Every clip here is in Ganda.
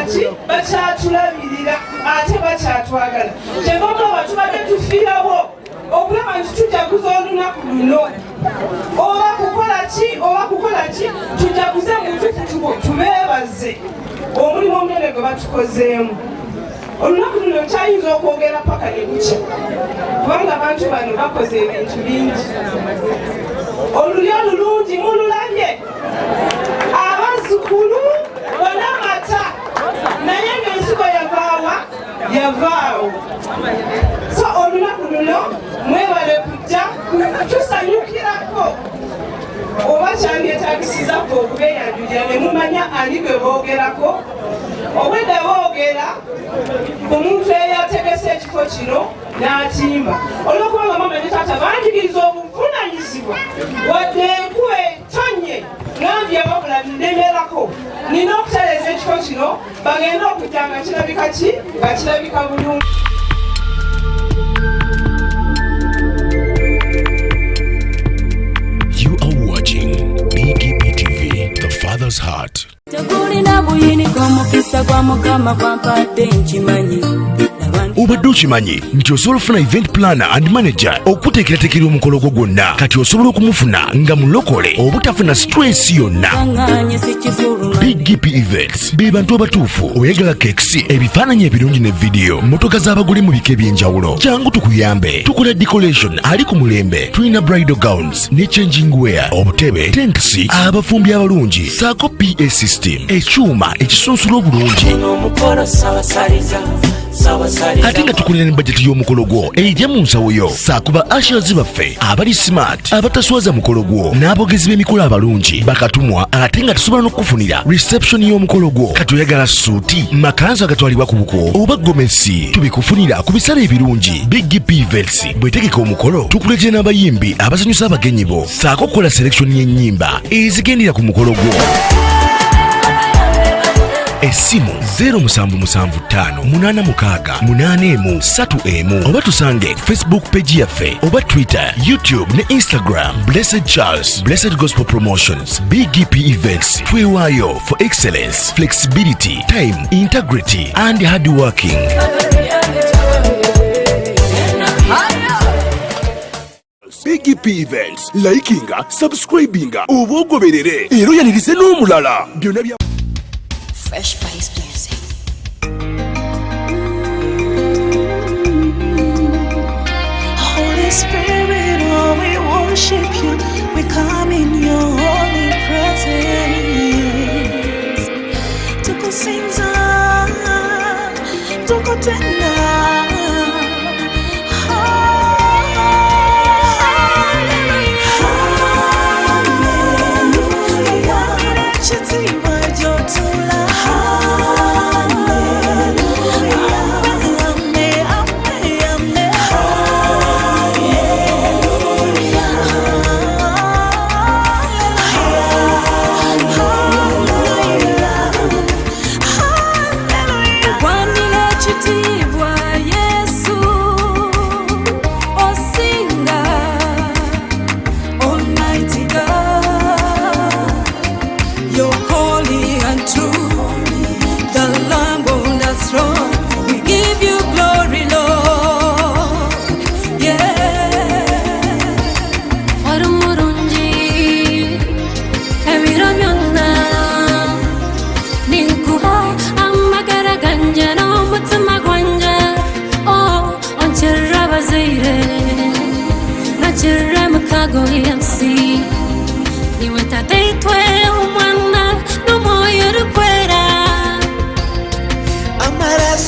kati bakyatulabirira ate bakyatwagala kyebamulaba tubadde tufiirawo okulaba nti tujaguza olunaku luno oba kukola ki tujaguze mutukutubo tubeebaze omulimu omunene gwe batukozeemu olunaku luno kyayinza okwogera paka ne bukya kubanga abantu bano bakoze ebintu bingi olulyo olulungi mululabye abazzukulu bonamata naye ng'ensigo yavaawo so olunaku luno mwebale kujja tusanyukirako oba kyandyetagisizako okubeeyanjulira ne mumanya ani gwe boogerako obwedda boogera ku muntu eyategese ekifo kino n'atimba olwokubanga mama ne taata banjigiriza obuvunanyizibwa wadde enkuwe tonye ngambye wabula ndemerako nina okutereeza ekifo kino bagenda okujja nga kirabika ki nga kirabika bulungi. You are watching BGP TV, The Father's Heart. Obadde okimanyi nti osobola okufuna event planner and manager okuteekerateekera omukolo gwo gwonna kati osobola okumufuna nga mulokole obutafuna stress yonna. BGP Events be bantu abatuufu oyagala kekisi ebifaananyi ebirungi ne vidiyo mmotoka z'abagole mu bika eby'enjawulo jangu tukuyambe tukola decoration ali ku mulembe tulina bridal gowns ne changing wear obutebe tentsi abafumbi abalungi saako PA system ekyuma ekisunsula obulungi ate nga tukulira ne bajeti y'omukolo gwo ejja mu nsawo yo saakuba ashers baffe abali smart abataswaza mukolo gwo n'abogezi b'emikolo abalungi bakatumwa ate nga tusobola n'okufunira reception y'omukolo gwo kati oyagala suuti makanzu agatwalibwa ku buko oba gomesi tubikufunira ku bisale ebirungi. BGP Events bwetegeka omukolo tukuletera n'abayimbi abasanyusa abagenyi bo saako kukola selection y'ennyimba ezigendera ku mukolo gwo. Esimu 07758681 oba tusange Facebook page yaffe oba Twitter, YouTube ne Instagram. Blessed Charles, Blessed Gospel Promotions, BGP Events. Twewaayo for excellence, flexibility, time, integrity and hard working. BGP Events, likinga, subscribinga, oba ogoberere era oyanirize n'omulala byonna bya Fresh Face Music. Holy Spirit, oh, we worship you. We come in your holy presence. Tuko sinza, tuko tena.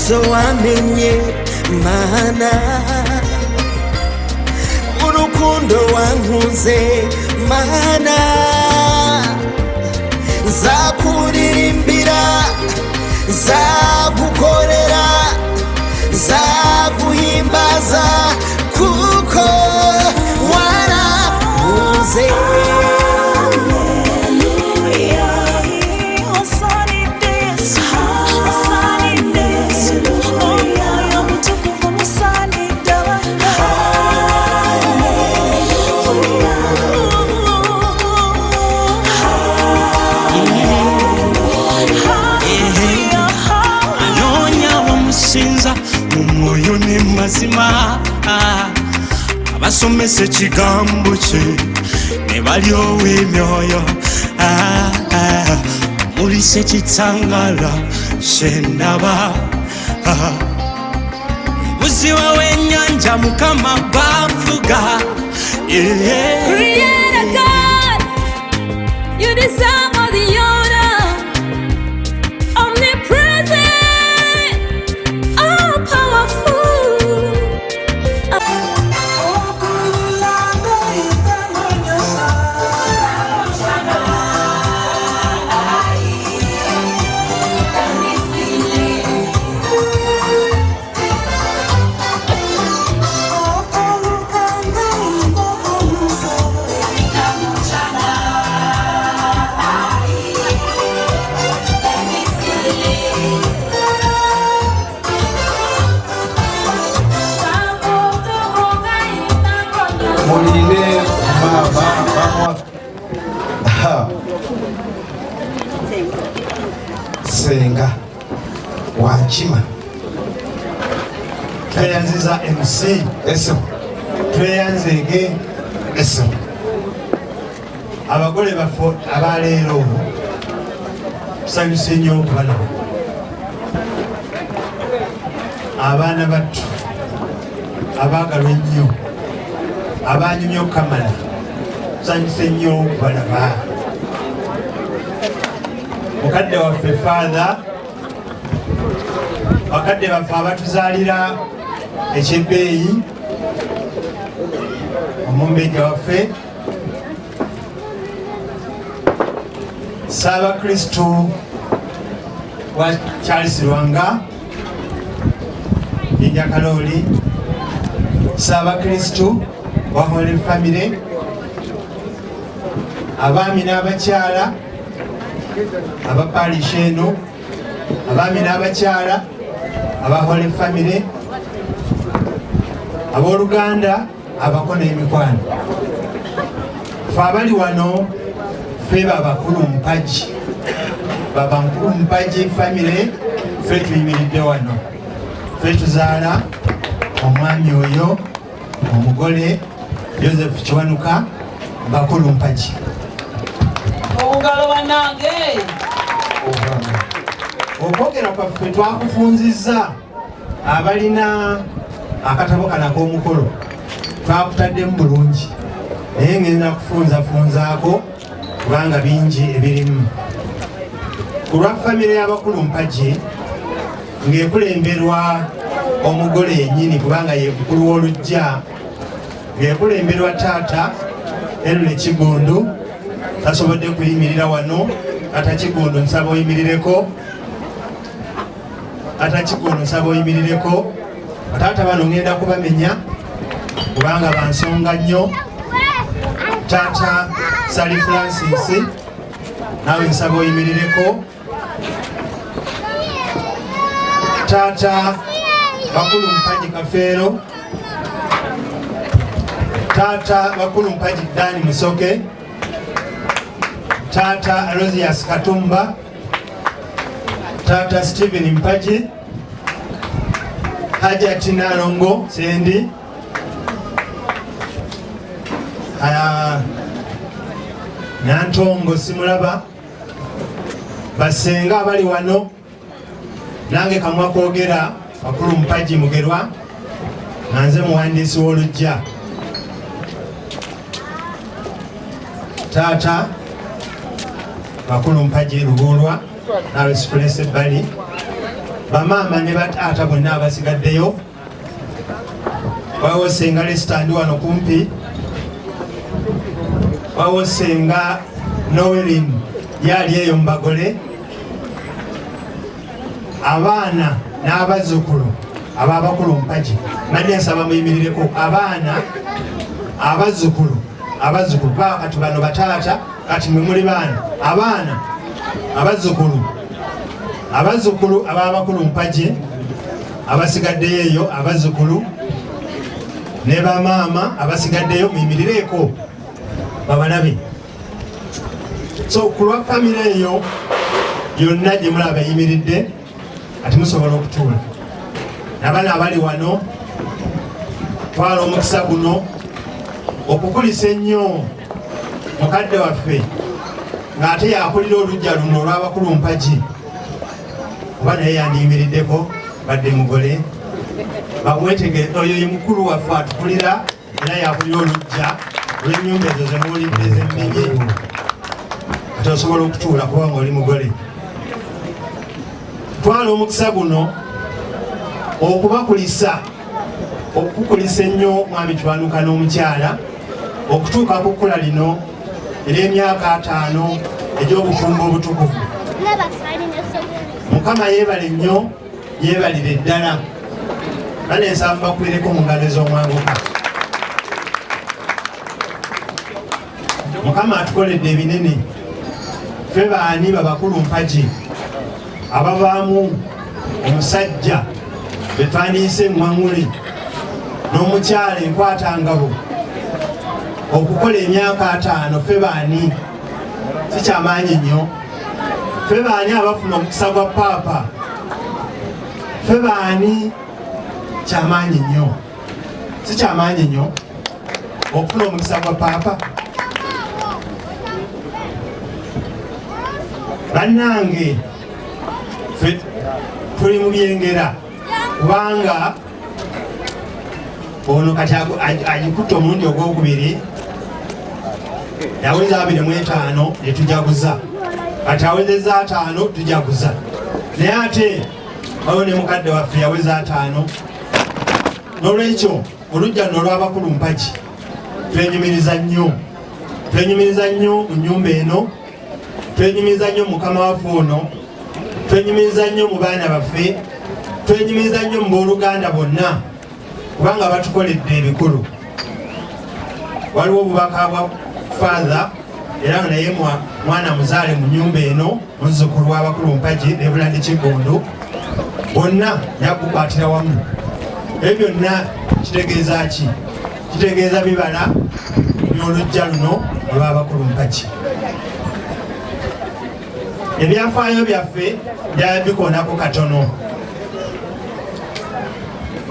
So amenye mana urukundo wankunze mana nzakuririmbira nzagukorera nzaguhimbaza kuko warankunze. abasomesa ekigambo kye ne balyowa emyoyo mulise kitangala kyendaba buziwa w'ennyanja mukama gwavuga Creator God, you deserve all the honor. Omnipresent, all powerful. Muline baba Senga Wankima tweyanziza MC eso tweyanzege eso abagole bafo abaleero tusanyuse nnyo okubala abaana battu abaagalwa ennyo abanyumya okukamala tusanyuse nnyo okubalaba mukadde waffe father bakadde baffe abatuzaalira ekyebbeeyi omumbejja waffe Saabakristu wa Charles Lwanga Jinja Kalooli Saabakristu wa Holy Family abaami n'abakyala abapalisha eno abaami n'abakyala aba Holy Family abooluganda abako n'emikwano fe abali wano fe babakulu mpaji baba nkulu mpaji family fe tuyimiridde wano fe tuzaala omwami oyo omugole Joseph Kiwanuka bakulu mpaji Ongalo wanange okwogera kwaffe twakufunzizza abalina akatabo kana k'omukolo twakutaddemu bulungi naye ngenda kufunzafunzaako kubanga bingi ebirimu ku lwa famire y'abakulu mpaji ng'ekulemberwa omugole yennyini kubanga ye mukulu w'olujja ng'ekulemberwa taata Henry Kigundu tasobodde kuyimirira wano ata Kigundu nsaba oyimirireko bataata bano ngenda kubamenya kubanga bansonga nnyo taata Sally Francis nawe nsaba oyimirireko taata bakulu mpaji Kafeero taata bakulu mpaji Dani Musoke taata Rosias Katumba taata Stephen Mpaji Hajati Narongo Sendi Nantongo Simulaba basenga abali wano nange kamwa kwogera bakulu mpaji Mugerwa nanze muwandiisi w'olujja taata bakulu mpaji Lubulwa nawe Express Bali bamaama ne bataata bonna abasigaddeyo wawo senga Lestandi wano kumpi wawo senga Noelin yali eyo mbagole abaana n'abazzukulu ababakulu mpaji nadde nsaba muyimirireko abaana abazzukulu ba kati bano bataata kati mwe muli baana abaana abazzukulu ababakulu mpaji abasigaddeyo eyo abazzukulu ne bamaama abasigaddeyo muyimirireko babalabe so ku lwa famire eyo yonna gye mulaba yimiridde ati musobola okutuula nabana abali wano twala omukisa guno okukulisa ennyo mukadde waffe ng'ate yakulira oluggya luno olw'abakulu mpagi oba naye yandiyimiriddeko badde mugole bamwetege oyo ye mukulu waffe atukulira era yakulira oluggya olw'ennyumba ezo zemuwulidde ez'emmenye ate osobola okutuula kubanga oli mugole. Twala omukisa guno okubakulisa okukulisa ennyo mwami Kiwanuka n'omukyala okutuuka ku kkula lino ery'emyaka 5 egy'obufumbo obutukuvu. Mukama yeebale nnyo, yeebalire ddala. Baneesamba bakwireko mu ngalo ez'omwanguka. Mukama atukoledde ebinene. Ffe baani babakulu mpagi abavaamu omusajja betwaniise eŋŋwaŋuli n'omukyala enkwatangabo okukola emyaka 5. Ffe baani si kyamaanyi nnyo. Ffe baani abafuna omukisa gwa paapa. Ffe baani kyamaanyi nnyo. Si kyamaanyi nnyo okufuna omukisa gwa paapa. Bannange ffe tuli mu byengera kubanga ono kati agikutte omulundi ogwokubiri yaweza 25 netujaguza kati awezeza 5 tujaguza naye ate waliwo ne mukadde waffe yaweza 5. N'olwekyo oluggya luno olw'abakulu mpagi twenyumiriza nnyo mu nnyumba eno, twenyumiriza nnyo mukama waffe ono, twenyumiriza nnyo mu baana baffe, twenyumiriza nnyo mu booluganda bonna kubanga batukoledde ebikulu. Waliwo obubaka bwa father era naye mwana muzaale mu nnyumba eno muzzukulu w'abakulu mpagi Reverend Kigondo, bonna yakukwatira wamu. Ebyo byonna kitegeeza ki? Kitegeeza bibala by'oluggya luno olw'abakulu mpagi. Ebyafaayo byaffe byali bikoonako katono.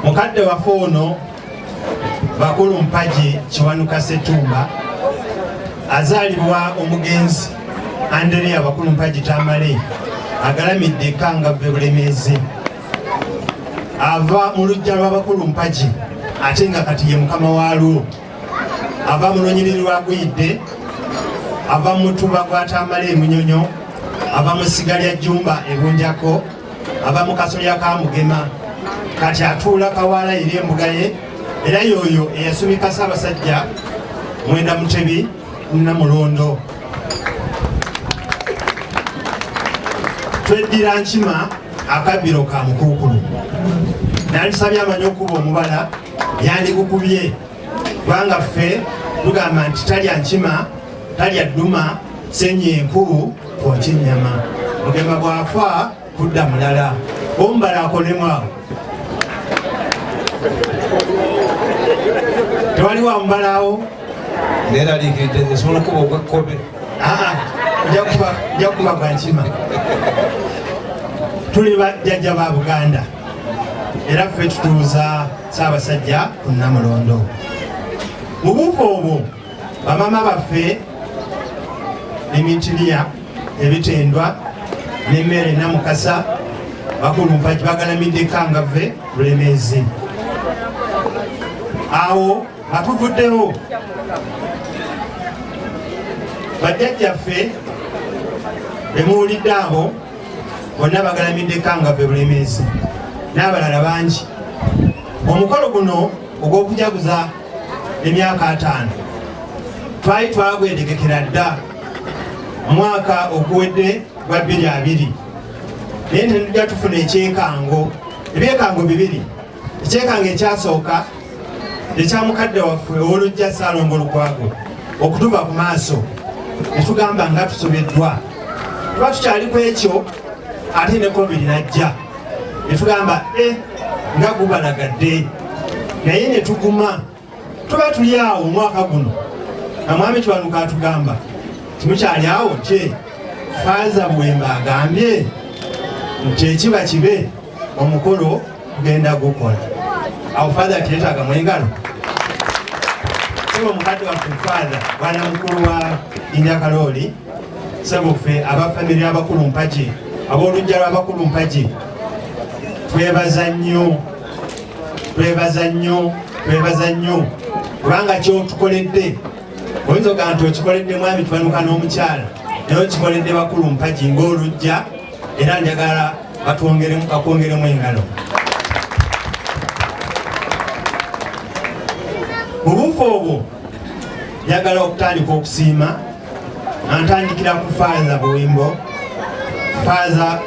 Mukadde waffe ono bakulu mpagi Kiwanuka Ssetumba azaalibwa omugenzi Andrea bakulu mpagi Tamale agalamidde Kangavve Bulemeezi. Ava mu luggya lw'abakulu mpagi ate nga kati ye mukama waalwo. Ava mu lunyiriri lwa Gwidde, ava mu Mutuba gwa Tamale e Munyonyo, ava mu Ssiga lya Jjumba e Bunjako, ava mu Kasolya ka Mugema. Kati atuula Kawaala eri embuga ye era yoyo eyasumika Ssaabasajja Mwenda Mutebi Namulondo. Tweddira Nkima akabbiro ka Mukuukulu. Nandisabye amanyi okuba omubala yandigukubye kubanga ffe tugamba nti talya nkima, talya dduma, ssenyenku twokya ennyama. Mugema bw'afa kudda mulala. Omubala akolemu awo. Tewaliwo amubalawo neeraliikiridde nsobola okuba ogwekkobe. Nja kuba gwa nkima. Tuli bajjajja ba Buganda era ffe tutuuza Ssaabasajja ku Namulondo. Mu buufu obwo bamama baffe Emitiriya Ebitendwa n'emmere Namukasa bakulu mpagi bagalamidde Kangavve Bulemeezi. Awo batuvuddewo bajjajjaffe bemuwulidde abo bonna bagalamidde Kangavve Bulemeezi n'abalala bangi. Omukolo guno ogw'okujaguza emyaka 5 twali twagwedegekera dda mwaka oguwedde gwa 2020 naye netujja tufuna ekyekango, ebyekango 2. Ekyekango ekyasooka ekya mukadde waffe ow'oluggya Ssaalongo Lukwago okutuva ku maaso netugamba nga tusobeddwa tuba tukyali ku ekyo ate ne COVID najja netugamba nga gubalagadde naye netuguma tuba tuli awo omwaka guno nga mwami Kiwanuka atugamba timukyali awo kye Faaza Bwemba agambye nti ekiba kibe omukolo tugenda gukola. Awo Faaza tiyeetaaga mwengalo sebo mukadde waffe father bwana mukulu wa Injakalooli sebo ffe abafamiri abakulu mpagi ab'olujja lw'abakulu mpagi twebaza nnyo kubanga kyotukoledde oyinza ogamba nti okikoledde mwami Kiwanuka n'omukyala naye okikoledde bakulu mpagi ng'olujja era njagala bakwongeremu engalo. Mu bufu obwo njagala okutandika okusiima nga ntandikira ku Faaza Buwimbo. Faaza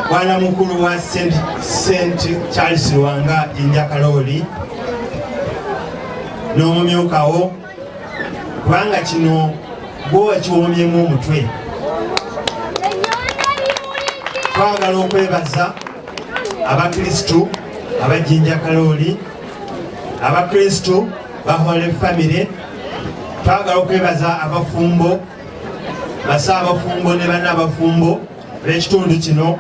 bwana mukulu wa St. Charles Lwanga Injakalooli n'omumyukawo kubanga kino gwe wakiwomyemu omutwe. Twagala okwebaza abakristu abajjinjakalooli, abakristu bahole family, twagala okwebaza abafumbo, basaabafumbo ne bannabafumbo b'ekitundu kino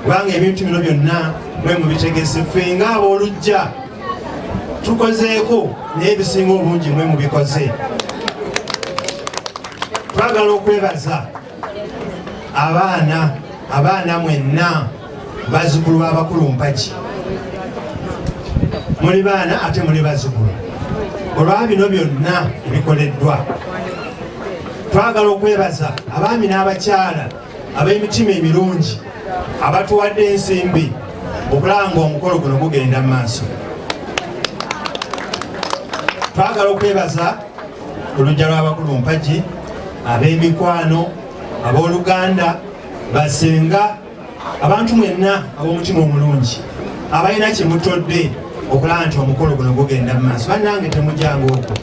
kubanga ebintu bino byonna mwe mubitegese. Ffe ng'aboolujja tukozeeko naye ebisinga obungi mwe mubikoze. Twagala okwebaza abaana mwenna bazzukulu b'abakulu mpagi, muli baana ate muli bazzukulu olwa bino byonna ebikoleddwa. Twagala okwebaza abaami n'abakyala ab'emitima emirungi abatuwadde ensimbi okulaba ng'omukolo guno gugenda mu maaso. Twagala okwebaza olujja lw'abakulu mpagi, ab'emikwano, abooluganda, basenga, abantu mwenna ab'omutima omulungi abalina kye mutodde okulaba nti omukolo guno gugenda mu maaso. Bannange temujjanga okwo,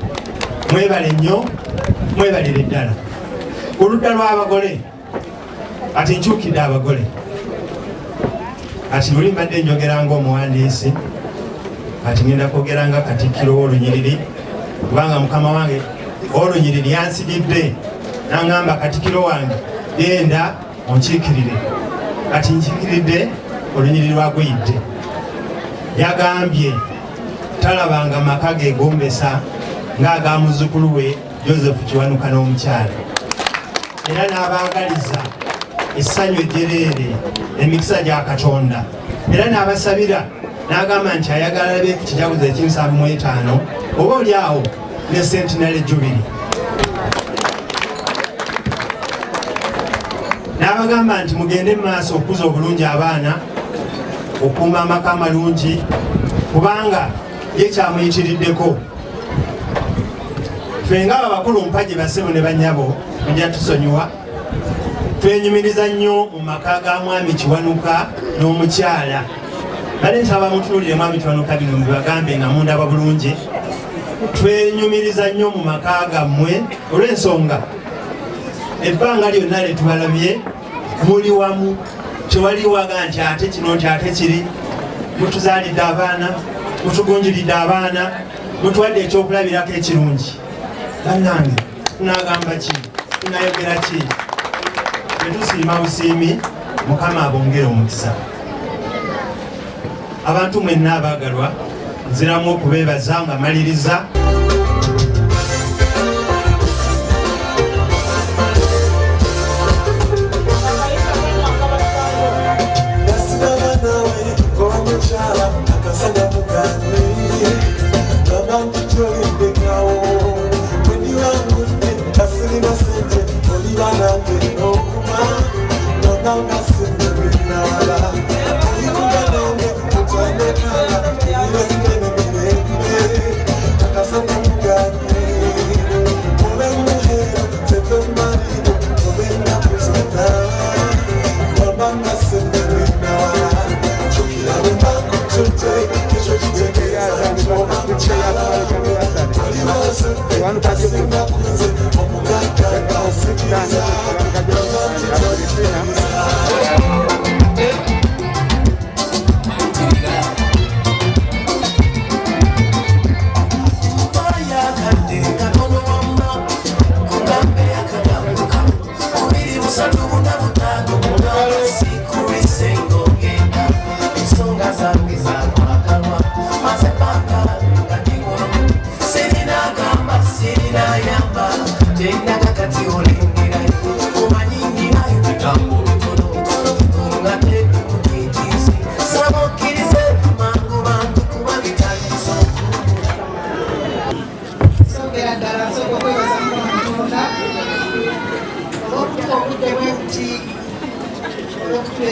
mwebale nnyo, mwebalire ddala. Ku ludda lw'abagole kati nkyukidde abagole, kati luli mbadde njogera ng'omuwandiisi, kati ngenda kwogera nga Katikkiro w'Olunyiriri kubanga mukama wange Olunyiriri yansigidde n'angamba Katikkiro wange genda onkiikirire. Kati nkiikiridde Olunyiriri lwaguyidde. Yagambye talabanga maka geegombesa ng'aga muzzukulu we Joseph Kiwanuka n'omukyala, era n'abaagaliza essanyu ejjereere emikisa gya Katonda, era n'abasabira n'agamba nti ayagala be ku kijaguzo eki75 oba oli awo ne Centenary Jubilee. N'abagamba nti mugende mu maaso okukuza obulungi abaana, okuuma amaka amalungi kubanga ye kyamuyitiriddeko. Ffe ng'abo abakulu mpagi bassebo ne bannyabo mujja tusonyiwa, twenyumiriza nnyo mu maka ga mwami Kiwanuka n'omukyala. Bale nsaba mutunuulire mwami Kiwanuka bino mubibagambe nga mundaba bulungi. Twenyumiriza nnyo mu maka gammwe olw'ensonga ebbanga lyonna lye tubalabye muli wamu, tewaliwaga nti ate kino nti ate kiri. Mutuzaalidde abaana, mutugunjiridde abaana, mutuwadde ekyokulabirako ekirungi. Bannange tunagamba ki? Tunayogera ki? Tetusiima busiimi, Mukama abongere omukisa. Abantu mwenna abaagalwa, nziramu okubeebaza nga maliriza.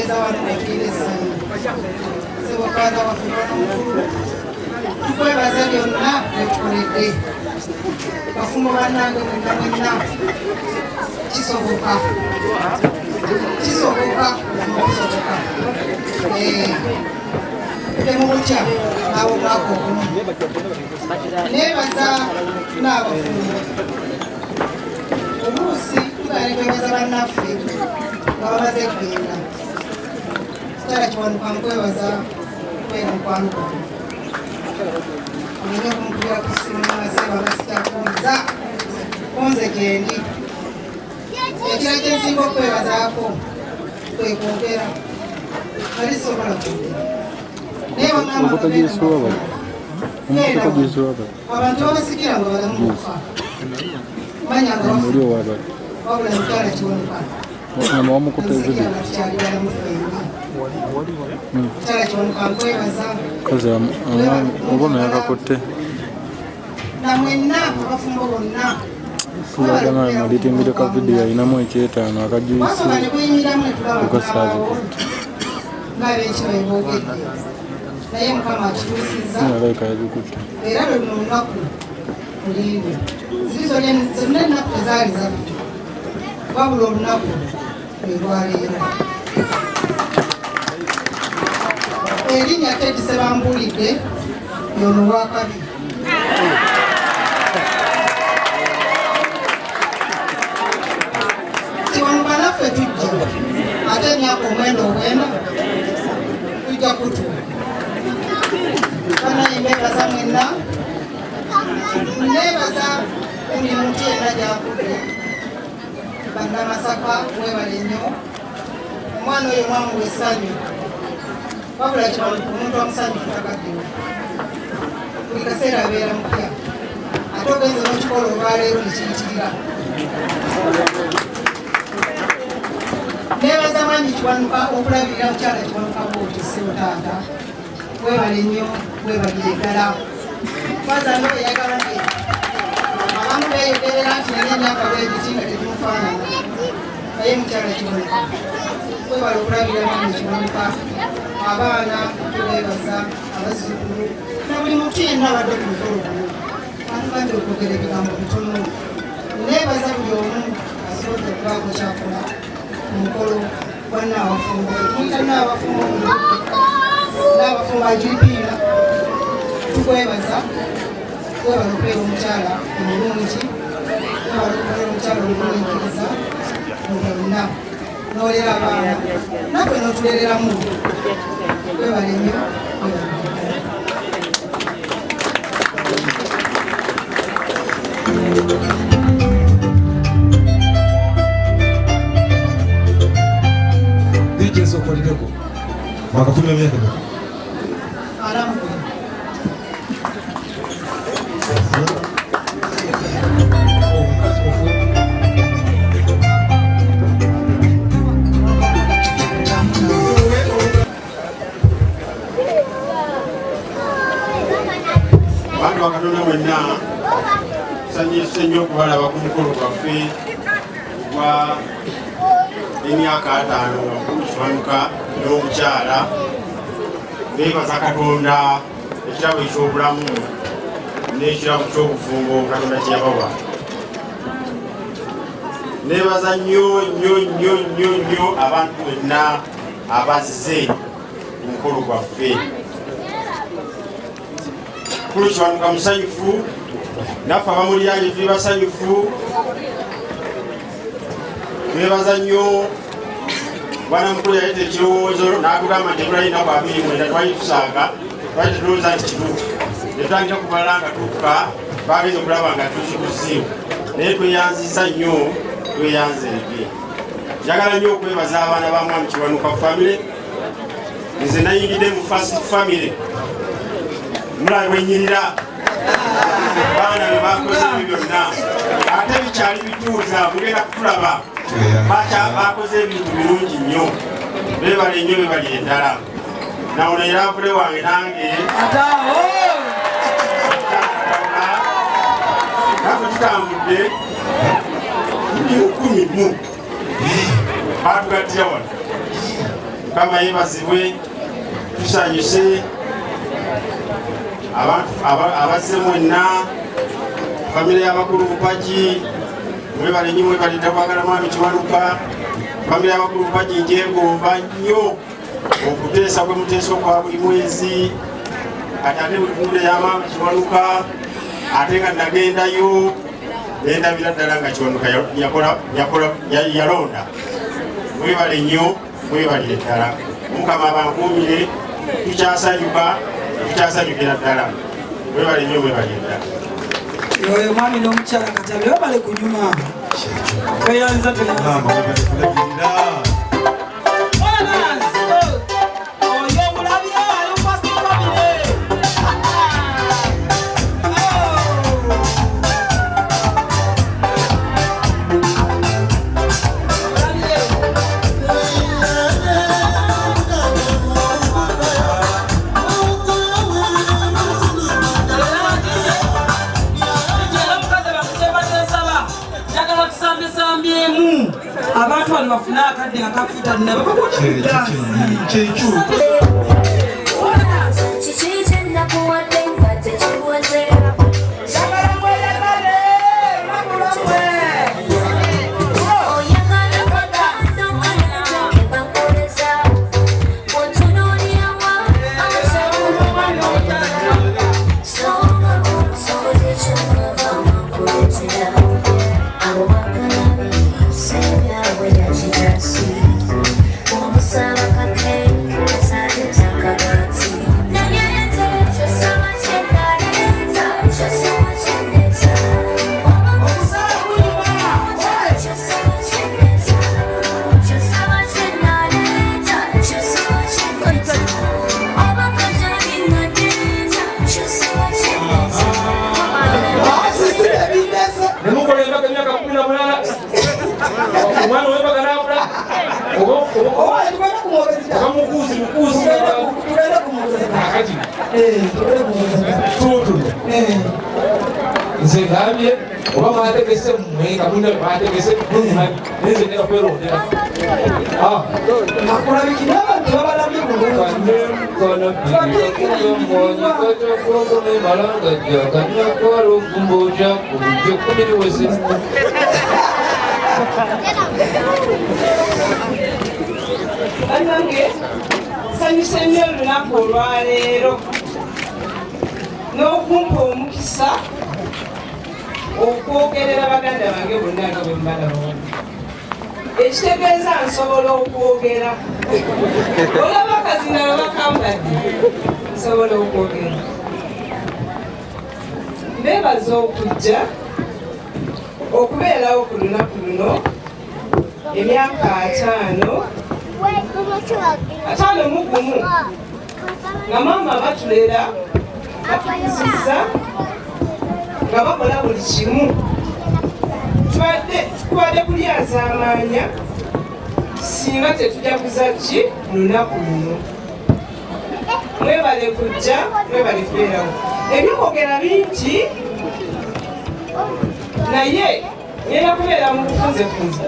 tuweereza wano netweresanyi sebokanda wafuna omukulu tukwebaza byonna byetukoledde bafumo bannange mwenna kisoboka okusoboka temumutya awo mwaka ogumu nebaza n'abafumu oluusi tugaane kwebaza bannaffe nga bamaze kugenda kitala kiwanuka nkwebaza kubeera mukwano gwange omenye okumukubira ku ssimu naseba nasitakuuliza kunze gendi ekira kyensinga okwebazaako kwekwogera nali sobola kwogera naye abantu babasikira nga balamu kufa manya nga wabula mukyala kiwanuka tukyali balamu ffenna mukyala kiwanuka nkwebaza namwenna abafumbo bonna malitingire ka video ayinamu ekyetaano akajuisi naye mukama akituusizza era lwe luno olunaku mulinde zonna ennaku tezaali zaffe wabula olunaku lwe lwaleero erinnya Teddy Sebambulidde yono wakabiri kiwanuka naffe tujja ate emyaka omwenda obwenda tujja kutuula banaye mbebaza mwenna nebaza emirimu tyena gyakudde bannamasaka mwebale nnyo omwana oyo mwamuwa essanyu wabula kiwanuka omuntu omusanyufu takaddewo buli kaseera abeera mupya ate ogenze n'okikola olwaleero nekiyitirira nebaza mwanyi kiwanuka okulabirira mukyala kiwanuka bwoti seotaata webale nnyo webalire ddala kwazano eyagaladde abamu beeyogerera nti naye emyaka bwegiti nga tetumufaanana naye mukyala kiwanuka webale okulabirira mwanyi kiwanuka abaana tubeebaza abazzukulu na buli muntu yenna abadde ku mukolo guno atugambye okwogera ebigambo bitono nebaza buli omu asobodde okubaako kyakola omukolo gwa Naabafumbo tuyita Naabafumbo Naabafumbo agiripiira tukwebaza webala okubeera omukyala omulungi webala okubeera omukyala omulunginkiriza mu byonna n'olera abaana naffe n'otulereramu webala nnyo Dijenso kwa lideko wakafuna miaka doko alamu bantu bakatona mwenna tusanyuse nnyo okubalaba ku mukolo gwaffe gwa emyaka 5 kiwanuka n'omukyala beebaza Katonda ekirabo eky'obulamu n'ekirabo ky'obufumbo Katonda kyeyabawa neebaza nnyo abantu bonna abazze ku mukolo gwaffe mukulu kiwanuka musanyufu naffe abamulyanyi tuli basanyufu twebaza nnyo bwana mukulu yaleeta ekirowoozo n'atugamba nti Ibrahim 29 twali tusaaga twali tetulowooza nti kituufu netutandika kubalala nga tukka bagenza okulaba nga tukikuziibu naye tweyanziza nnyo tweyanzerege njagala nnyo okwebaza abaana ba mwami Kiwanuka famire nze nayingidde mu first family mulabe bwenyirira baana be bakoze ebyo byonna ate bikyali bituuza mugenda kutulaba bakoze ebintu birungi nnyo beebale nnyo bebalire ddala nawono era avule wange nange naffe tutambudde ndi 10 batugattira wano Mukama yebazibwe tusanyuse abazze mwenna famire y'abakulu Bupaji mwebale nnyo mwebale takwagala mwami Kiwanuka famire y'abakulu Bupaji njegomba nnyo okuteesa kwe muteesa kwa buli mwezi kati ate buli ya mwami Kiwanuka ate nga nagendayo nendabira ddala nga Kiwanuka yalonda mwebale nnyo mwebalire ddala Mukama abankuumire tukyasanyukira ddala mwebale nnyo mwebalire ddala oyo mwami n'omukyala Katabi webale kunyuma weyanza abantu bano bafuna akadde nga kafuta nze ngambye oba mwategese mmwe kabunda mwategese nze ngenda kwerondera akulabikira abantu babalabye bulungi kanyakwala okumbuuja ku bujjo 10 liwese bannange sanyusa nnyo olunaku olwaleero n'okumpa omukisa okwogerera baganda bange bonna nga bwe mbalaba ekitegeeza nsobola okwogera olaba kazinala bakambadde nsobola okwogera mbeebaza okujja okubeerawo ku lunaku luno emyaka 5 mu gumu nga maama batulera batukuzizza nga bakola buli kimu tukubadde kulyaza amaanya singa tetujaguza ki lunaku luno mwebale kujja mwebale kubeerawo ebyokwogera bingi naye ngenda kubeera mu bufunzefunze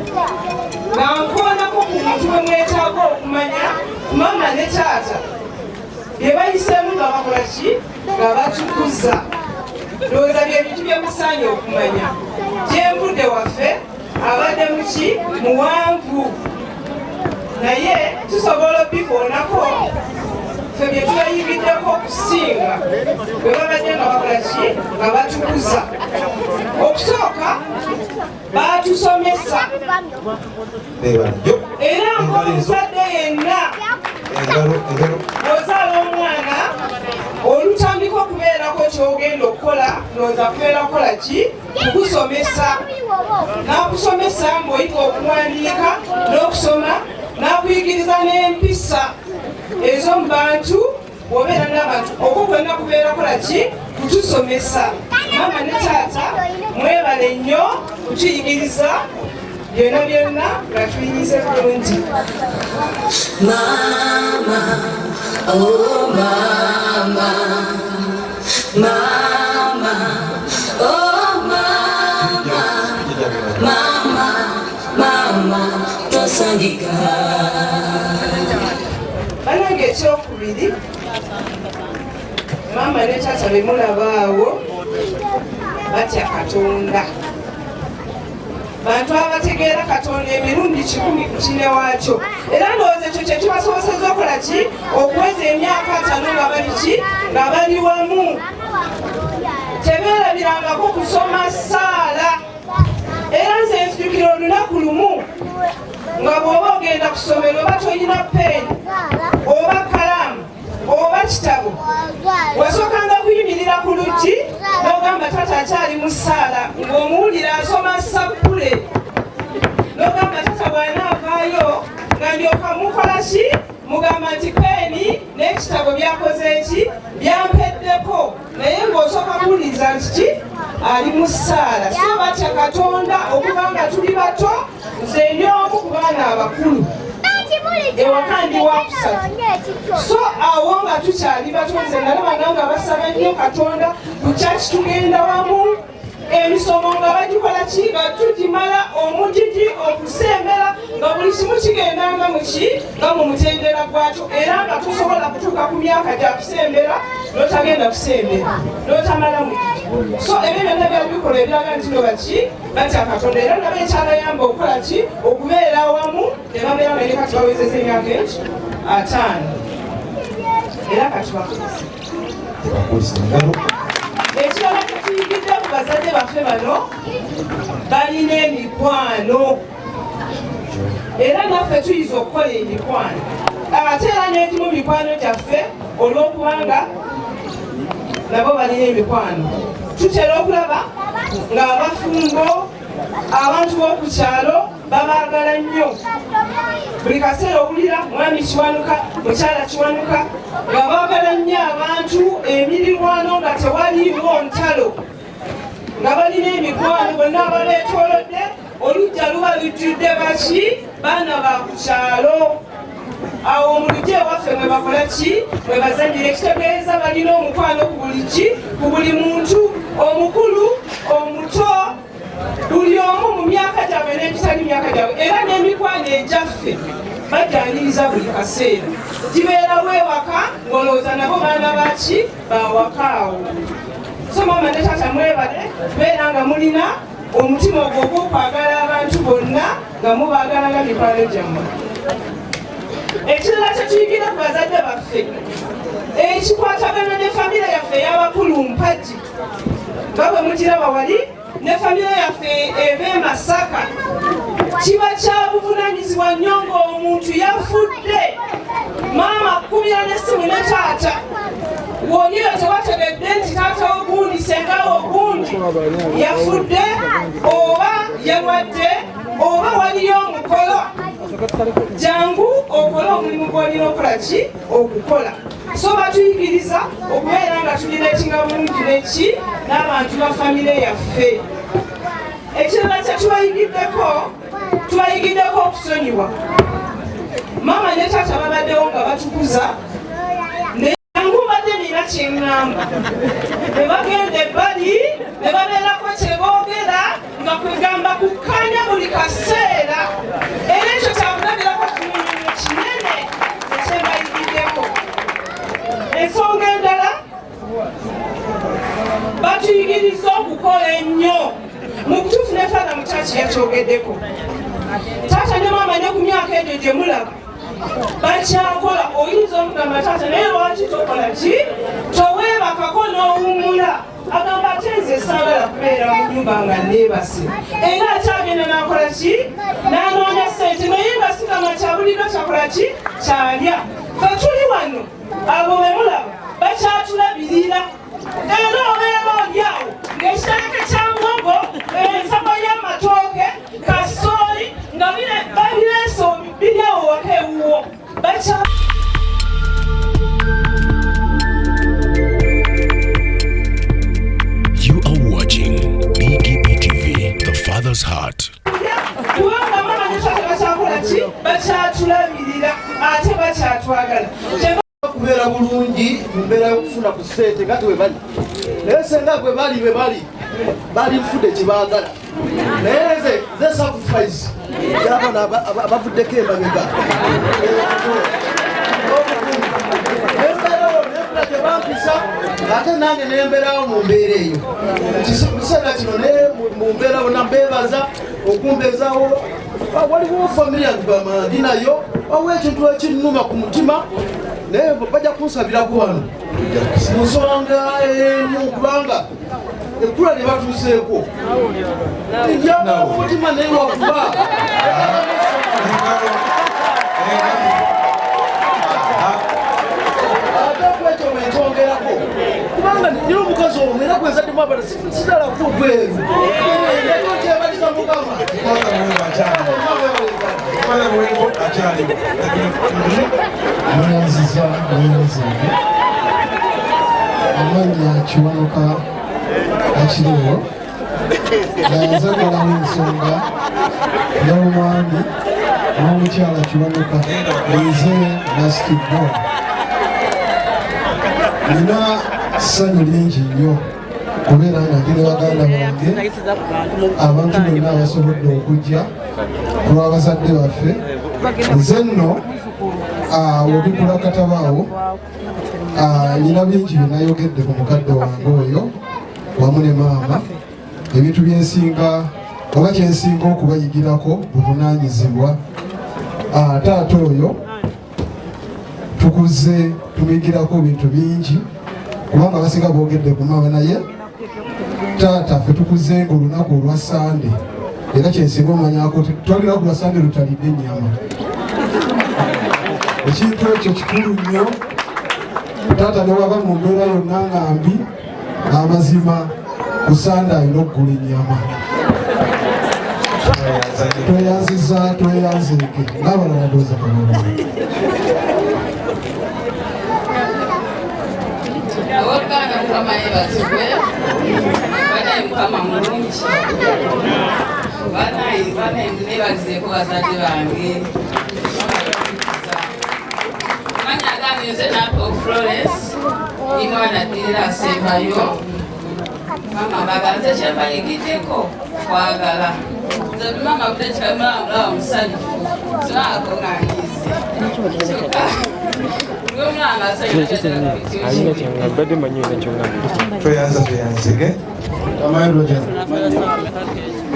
nga nkoonako ku muntu bwe mwetaaga okumanya maama ne taata bye bayiseemu nga bakola ki nga batukuza ndowooza byebintu byemusaanye okumanya gyenvudde waffe abadde muki muwanvu naye tusobola obikoonako ffe bye tweyigiddeko okusinga bwe babadde nga bakola ki nga batukuza okusooka batusomesa era ng'omuzadde yenna ozaala omwana olutandika okubeerako kyogenda okukola nooza kubeera kukola ki kukusomesa n'akusomesa ng'oyiga okuwandiika n'okusoma n'akuyigiriza n'empisa ez'omu bantu bw'obeera n'abantu okwo kwonna kubeera kukola ki kutusomesa maama ne taata mwebale nnyo kutuyigiriza byonna byonna nga tuyinyize bulungi Mama, oh mama, mama, oh mama, mama, mama, tosangika. babiri mama ne taata bemulabaawo batya Katonda bantu abategeera Katonda emirundi 10 ku kine waakyo era ndowooza ekyo kye kibasobosezza okola ki okuweza emyaka 5 nga bali ki nga bali wamu tebeerabirangako kusoma ssaala era nze nzijukira olunaku lumu nga bw'oba ogenda ku ssomero oba toyina peeni oba kalaamu oba kitabo wasookanga kuyimirira ku luggi n'ogamba taata akyali mu ssaala ng'omuwulira asoma sappule n'ogamba taata bw'anaavaayo nga ndyoka mukola ki mugamba nti peeni n'ekitabo byakoze eki byampeddeko naye ng'osooka kuwuliriza nti ki ali mu ssaala so batya Katonda okuba nga tuli bato nze ndi omu ku baana abakulu ewaka ndi wakusatu so awo nga tukyali bato nze nalabanga nga basaba nnyo Katonda ku kyaki tugenda wamu emisomo nga bagikola ki nga tugimala omugigi okusembera nga buli kimu kigendanga muki nga mu mutendera gwakyo era nga tusobola kutuuka ku myaka gya kusembera n'otagenda kusembera n'otamala mugigi so ebyo byonna byali bikola ebiraga nti no baki batya Katonda era nabo ekyabayamba okukola ki okubeera awamu ne babeera naye kati bawezeza emyaka eki 5 era kati bakozesa ekirala kyetuyigidde ku bazadde baffe bano balina emikwano era naffe tuyinza okukola emikwano ate era n'egimu mikwano gyaffe olw'okubanga nabo balina emikwano tutera okulaba ng'abafumbo abantu b'oku kyalo babaagala nnyo buli kaseera owulira mwami Kiwanuka mukyala Kiwanuka nga baagala nnyo abantu emirirwano nga tewaliiwo ntalo nga balina emikwano bonna ababeetoolodde olujja luba lujjudde baki baana ba ku kyalo awo omulujja ewaffe mwe bakola ki mwe bazanyira ekitegeeza balina omukwano ku buli ki ku buli muntu omukulu omuto buli omu mu myaka gyabwe n'egitali myaka gyabwe era n'emikwano egyaffe bajjaniriza buli kaseera gibeerawo ewaka ng'olowooza nabo baana baki bawakaawo so mama ne taata mwebale beera nga mulina omutima ogwo ogw'okwagala abantu bonna nga mubaagala nga mikwano gyammwe ekirala kyetuyigira ku bazadde baffe ekikwatagana ne famire yaffe ey'abakulu mpagi nga bwe mugiraba wali ne famire yaffe ebe Masaka kiba kya buvunanyizibwa nnyo ng'omuntu yafudde maama kumira n'essimu ne taata woniro tewategedde nti taata ogundi sengawo ogundi yafudde oba yalwadde oba waliyo omukolo jangu okola omulimu gw'olina okola ki okukola so batuyigiriza okubeera nga tulina ekinga bulungi neki n'abantu ba famire yaffe ekirala tubayigiddeko okusonyiwa maama ne taata babaddewo nga batukuza neyangu badde nina kyeŋŋamba ne bagenda ebbali ne babeerako kyeboogera nga kwegamba kukkanya buli kaseera era ekyo kyabulabirako kinyunyunyo kinene ekyebayigiddeko ensonga endala batuyigiriza okukola ennyo mu kutuufu ne faana mukyaki yakyogeddeko taata ne maama ne ku myaka egyo gye mulaba bakyakola oyinza omugamba taata naye lwaki tokola ki toweebakako n'owummula agamba ate nze saagala kubeera mu nnyumba nga neebase era akyagenda n'akola ki n'anoonya ssente naye nga sigama kyabuliddo kyakola ki kyalya fe tuli wano abo be mulaba bakyatulabirira era obeera olyawo ng'ekitereke kya muwogo ensako y'amatooke kasooli nga babireese biryawo waka ewuwo You are watching BKB TV, The Father's Heart. kubanga mama ne taata bakyakola ki bakyatulabirira ate bakyatwagala kubeera bulungi mbeera y'okufuna ku ssente nga tiwe bali naye senga gwe bali nfudde kyebaagala naye ze sacrifice gyabana abavuddeko emabega mpisa ate nange nemberawo mu mbeera eyo kiseera kino ne mu mbeera bona mbeebaza okumbezawo waliwo famire yagamba ndi nayo wawo ekintu ekinnuma ku mutima naye bajja kunsabirako wano mu nsonga emu kubanga ekkula lye batuuseeko njaba omutima naye wakuba atekwekyo bwentongerako kubanga nina omukazi omwo era gwenzaddemu abana sitalako gweru ekyebaliza mukama mweyanziza mweyanzenge amanya kiwanuka akiriwo yazagalamu ensonga y'omwami n'omukyala kiwanuka nze basketball nina ssanyu lingi nnyo kubeera nga ndi ne baganda bange abantu bonna abasobodde okujja olw'abazadde baffe nze nno obikula katabaawo nina bingi byenayogedde ku mukadde wange oyo wamu ne maama ebintu byensinga oba kyensinga okubayigirako buvunaanyizibwa taata oyo tukuze tumuyigirako bintu bingi kubanga basinga boogedde ku maama naye taata ffe tukuze nga olunaku olwa sande era kyensinga omanyako twalira ku lwa sande lutalidde ennyama ekintu ekyo kikulu nnyo taata ne waba mu mbeera yonna nga mbi amazima ku sande alina okugula ennyama tweyanziza tweyanzeeke n'abalala ndooza kalala awagana mukama yebazibwe banaye mukama mulungi banaye nebagizeeko bazadde bange manya agambe nze napo Florence imwana ddirira asembayo mama mbagala nze kyembayigiddeko kwagala nze mama butekikalimulawa musanyufu sinako ngangize kyokka amayiroja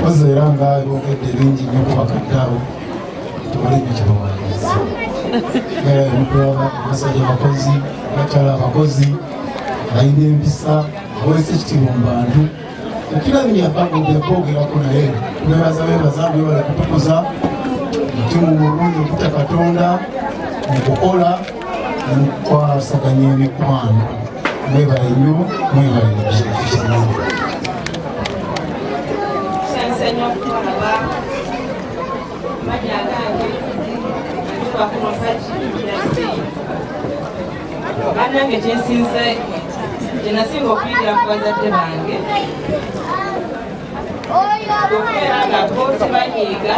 ozeera nga boogedde bingi nnyo ku bakadde abo tubale ebyo kyebawandiisa mukulaba abasajja abakozi bakyala abakozi balina empisa abolesa ekitiibwa mu bantu ekirabinya bagobyakwoogerako naye bebaza bwebale kutukuza mutima omulungi okutya Katonda mu kukola mukwasaganya emikwano mwebale nnyo mwebale ensenya okukolaba amanya agange ntuba ku mapaki yasi banange kyensinze kyenasinga okuyigira ku bazadde bange okubeera nga bo tebanyiiga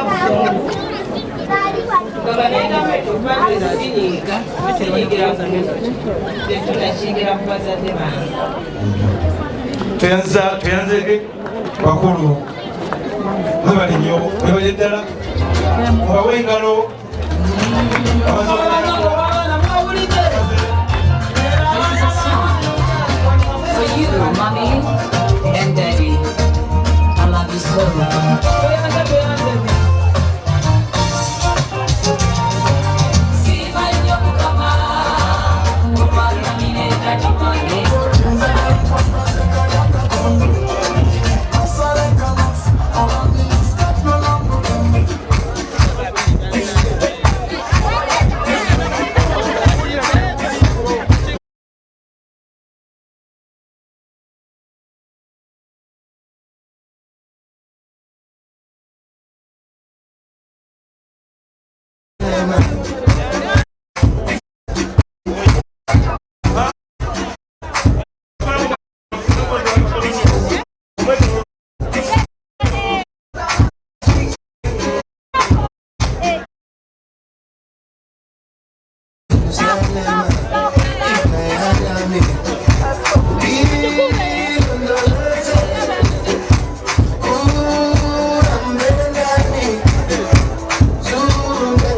busungu gaba nengamete okubageza sinyiiga sinyiigira tetunakiyigira ku bazadde bange tweyanzeke bakulu mwebale nnyo mwebale ddala mubawe engalo For you, mommy and daddy, I love you so much.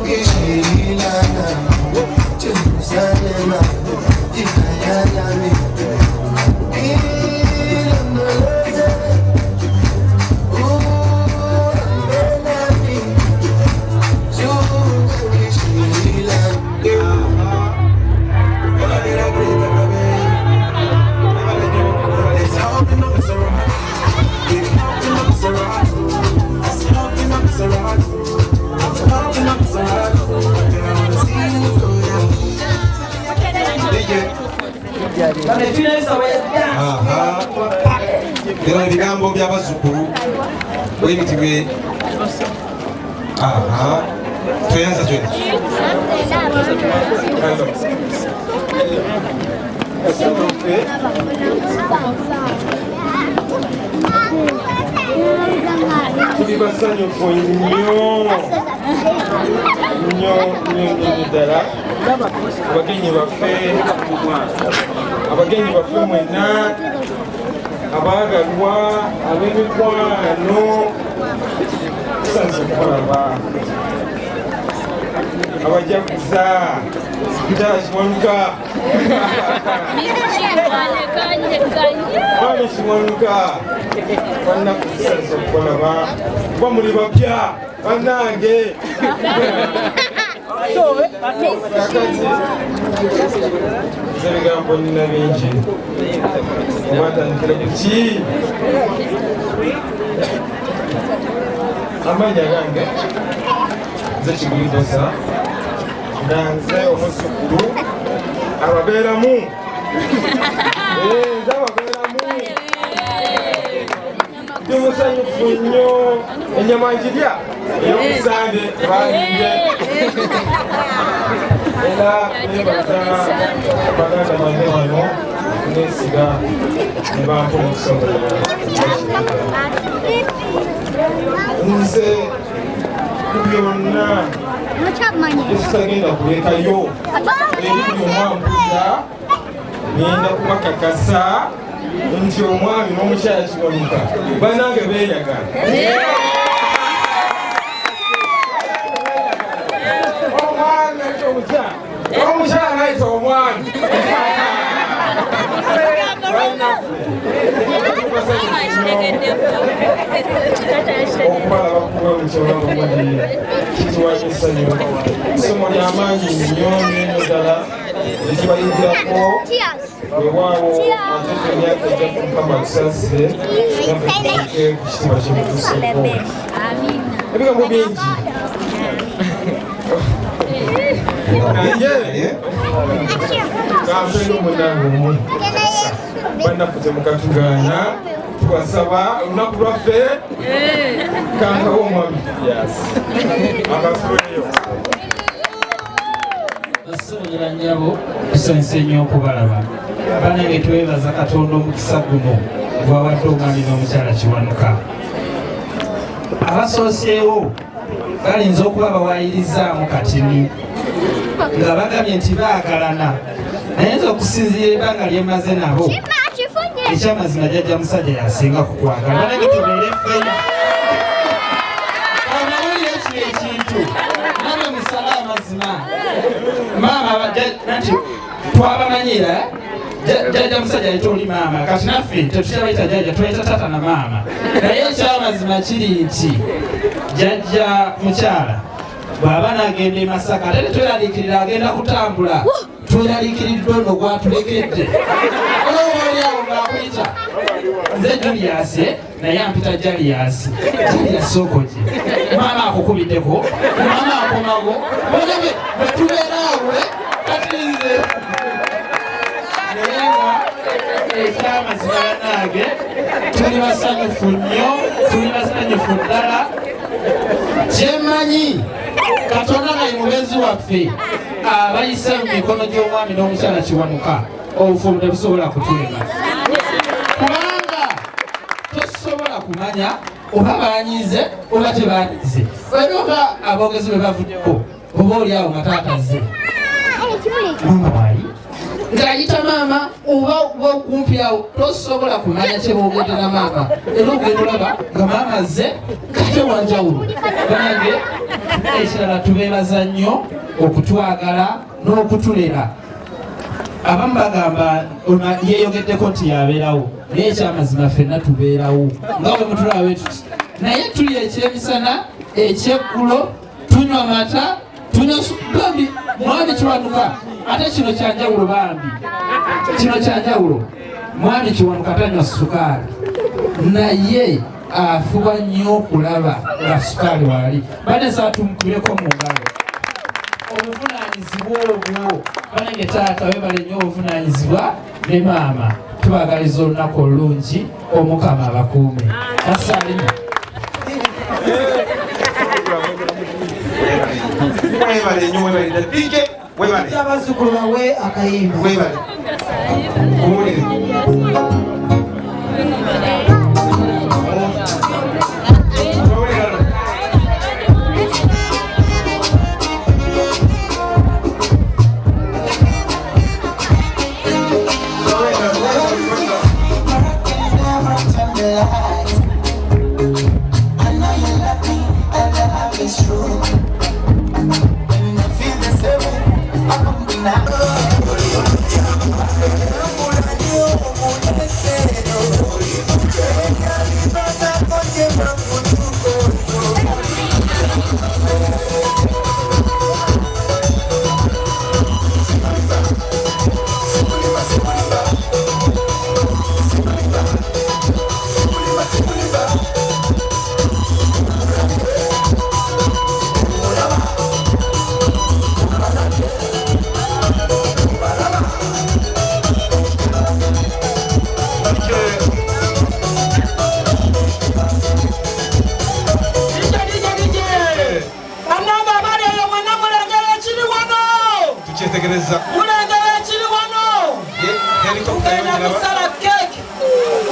Shirina Era ebigambo by'abazzukulu bwebitibwe toyanza kyona tuli basanyufu nnyo ddala abagenyi baffe mwenna abaagalwa ab'emikwano tusanze okubalaba abajaguza kitala kiwanuka mwana kiwanuka bannaku tusanze okubalaba kuba muli bapya bannange ebigambo nina bingi obatandikira kuki amanya gange nze Kigulidosa nga nze omuzzukulu ababeeramu nze ababeeramu ndi musanyufu nnyo ennyama njirya ey'omusande banyimbye era nebaza baganda banne wano nesiga ne bampa omusomo nze byonna ekitagenda kulekayo ebiri omwampulira ngenda kubakakasa nti omwami n'omukyala Kiwanuka bannange beeyagala omwami ayita omukyala omukyala ayita omwami okubalaba kuba mukyolabomuli kituwanyisa nnyo isomo ly'amaanyi nnyo nnyo ddala ekibayigirako wewaawo ate emyaka ejja Mukama tusasire naffe tutuuke ku kitiibwa kyemutuuseeko ebigambo bingi naye kampeera omunange omu bannaffe temukatugaana tubasaba olunaku lwaffe kankawo omwami akasuleyo basonera nnyabo tusanyuse nnyo okubalaba banange twebaza Katonda omukisa guno gwawadde omwami n'omukyala Kiwanuka abasooseewo balinza okuba bawayirizaamu katini nga bagambye nti baagalana naye nza okusinziira ebbanga lyemaze nabo ekyamazima jjajja musajja yasinga kukwagala banange tubeere ffena amawulire kino ekintu namwe musala amazima maama nti twabamanyira jjajja musajja yita oli maama kati naffe tetukyabayita jjajja twayita tata na maama naye ekyamazima kiri nti jjajja mukyala bw'aba n'agenda e Masaka ate tetweraliikirira agenda kutambula tweraliikiriddwa ono gwatulekedde olwolyawo ng'akuyita nze Julius naye ampita Julius okoje maama akukubiddeko maama akomago olebe betubeeraawe kati nze naye nga ekyamazima bannange tuli basanyufu nnyo tuli basanyufu ddala kyemmanyi Katonda nga ye mubeezi waffe abayise mu mikono gy'omwami n'omukyala Kiwanuka obufumu tebusobola kutulema kubanga tosobola kumanya oba baanyize oba tebaanyize oba aboogezi bwe bavuddeko oba oliawo nga taataze mama wali ng'ayita maama oba okumpiawo tosobola kumanya kyeboogedera maama era ogenda olaba nga maama azze ng'ate wanjawulo banange ekirala tubeebaza nnyo okutwagala n'okutulera abamu bagamba yeeyogeddeko nti yabeerawo naye ekyamazima ffenna tubeerawo nga bwe mutulawe tuti naye tulya ekyemisana ekyeggulo tunywa amata tunywa bambi mwami Kiwanuka ate kino kyanjawulo bambi kino kyanjawulo mwami Kiwanuka tanywa sukaali naye afuba nnyo okulaba nga sukaali waali bane saa tumukubireko mu ngalo obuvunaanyizibwa obuvunanyizibwa obwo banange taata webale nnyo obuvunanyizibwa ne maama tubagaliza olunaku olulungi omukama abakuume asalimu webale nnyo webale DJ webale abazzukulu bawe akayimba webale kumulire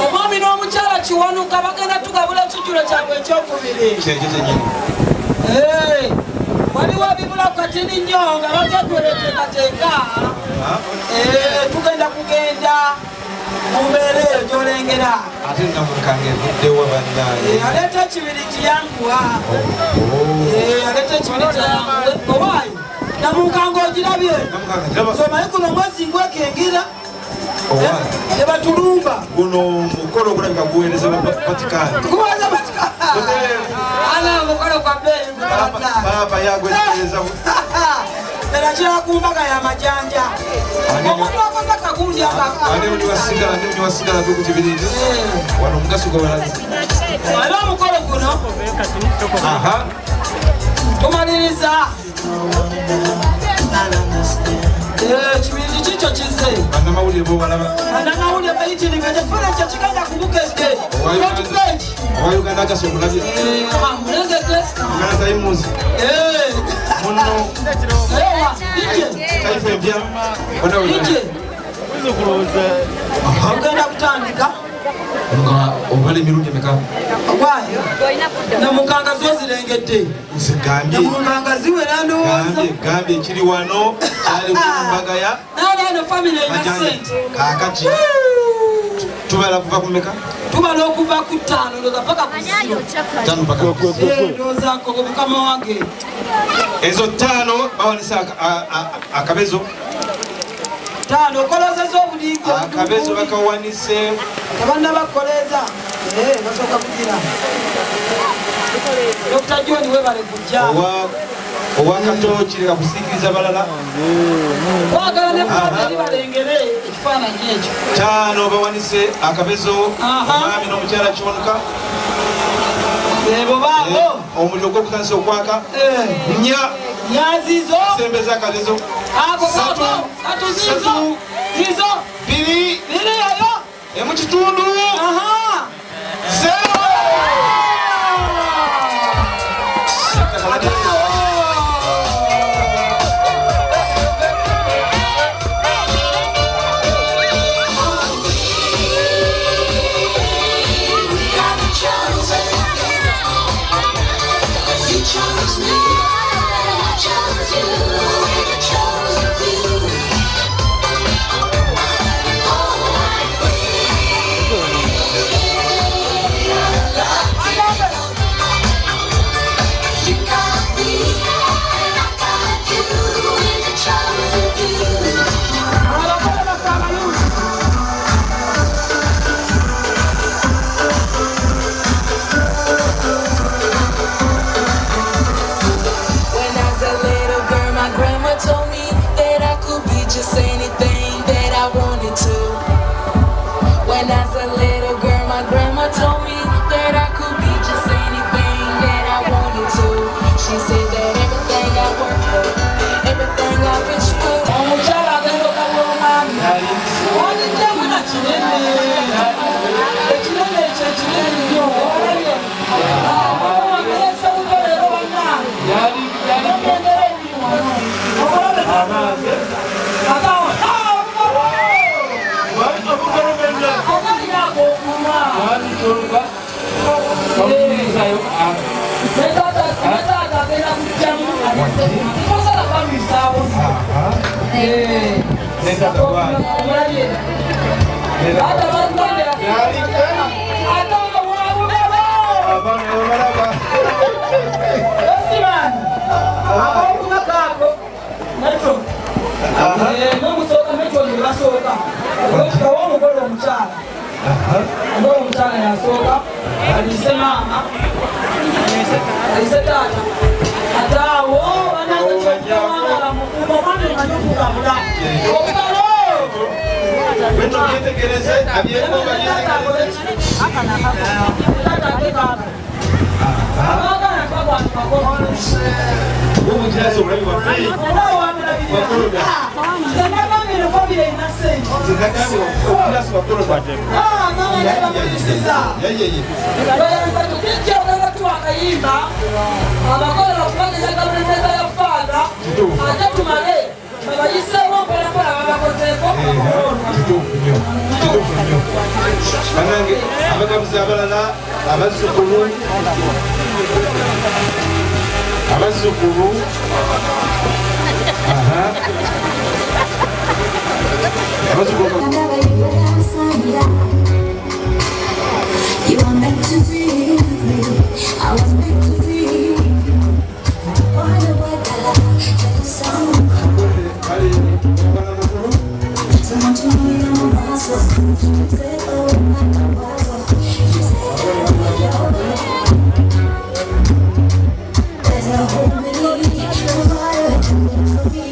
omwami n'omukyala kiwanuka bagenda tugabula ekijjulo kyabwe ekyokubiri waliwo ebibula katini nnyo nga batetwereteekateeka tugenda kugenda mumbeera eyo gyolengera aleeta ekibiriti yanguwa aleeta ekibiriti yanguwe owaayi namunkanga ogirabye somanyi guno mwezi ngwekengera tebatulumba guno mukolo ogulabika guweereza Vatikani guweereza Vatikani ana mukolo kwa bbeeyi papa yagwetereza era kirakumbaga y'amajanja omuntu akoze kagundi niwasigala ku kibiriti wano omugaso gwabalazi era omukolo guno tumaliriza ekibiriti kikyo kize bannamawulire bobalaba bannamawulire bayitiringa kyefuna ekyo kigenda kubukezde owa Uganda agasa omulabye mulengete Uganda tayimuzi muno taifa empya ogenda kutandika nga obala emirundi emeka waayo namukanga zozirengedde namukanga ziwera ndowooza gambye ekiri wano kyali kumbagaya nalano family ena sente kakati tubala kuva kumeka tubala okuva ku 5 ndoza paka ku 0 ndoza nkoko mukama wange ezo 5 bawanisa akabezo 5 okolozeza obudingi akabezo bakawanise abanna bakoleza basooka kugira Dr. John webale kujja owakatokireka kusikiriza balala wagala ne family balengere ekifaananyi ekyo 5 bawanise akabezo omwami n'omukyala kiwanuka ebo baabo omuliro gw'okutandisa okwaka nyazizo sembeza akabezo ako katu zizo biri yoyo emukitundu zero You were meant to be with me. I was meant to be. Why the way that I sound? Someone to know your muscle. Say, oh, my God. You say, there's a hole in me. Fire for me.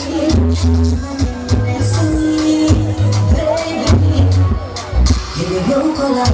Dance to me, baby. Give me your color.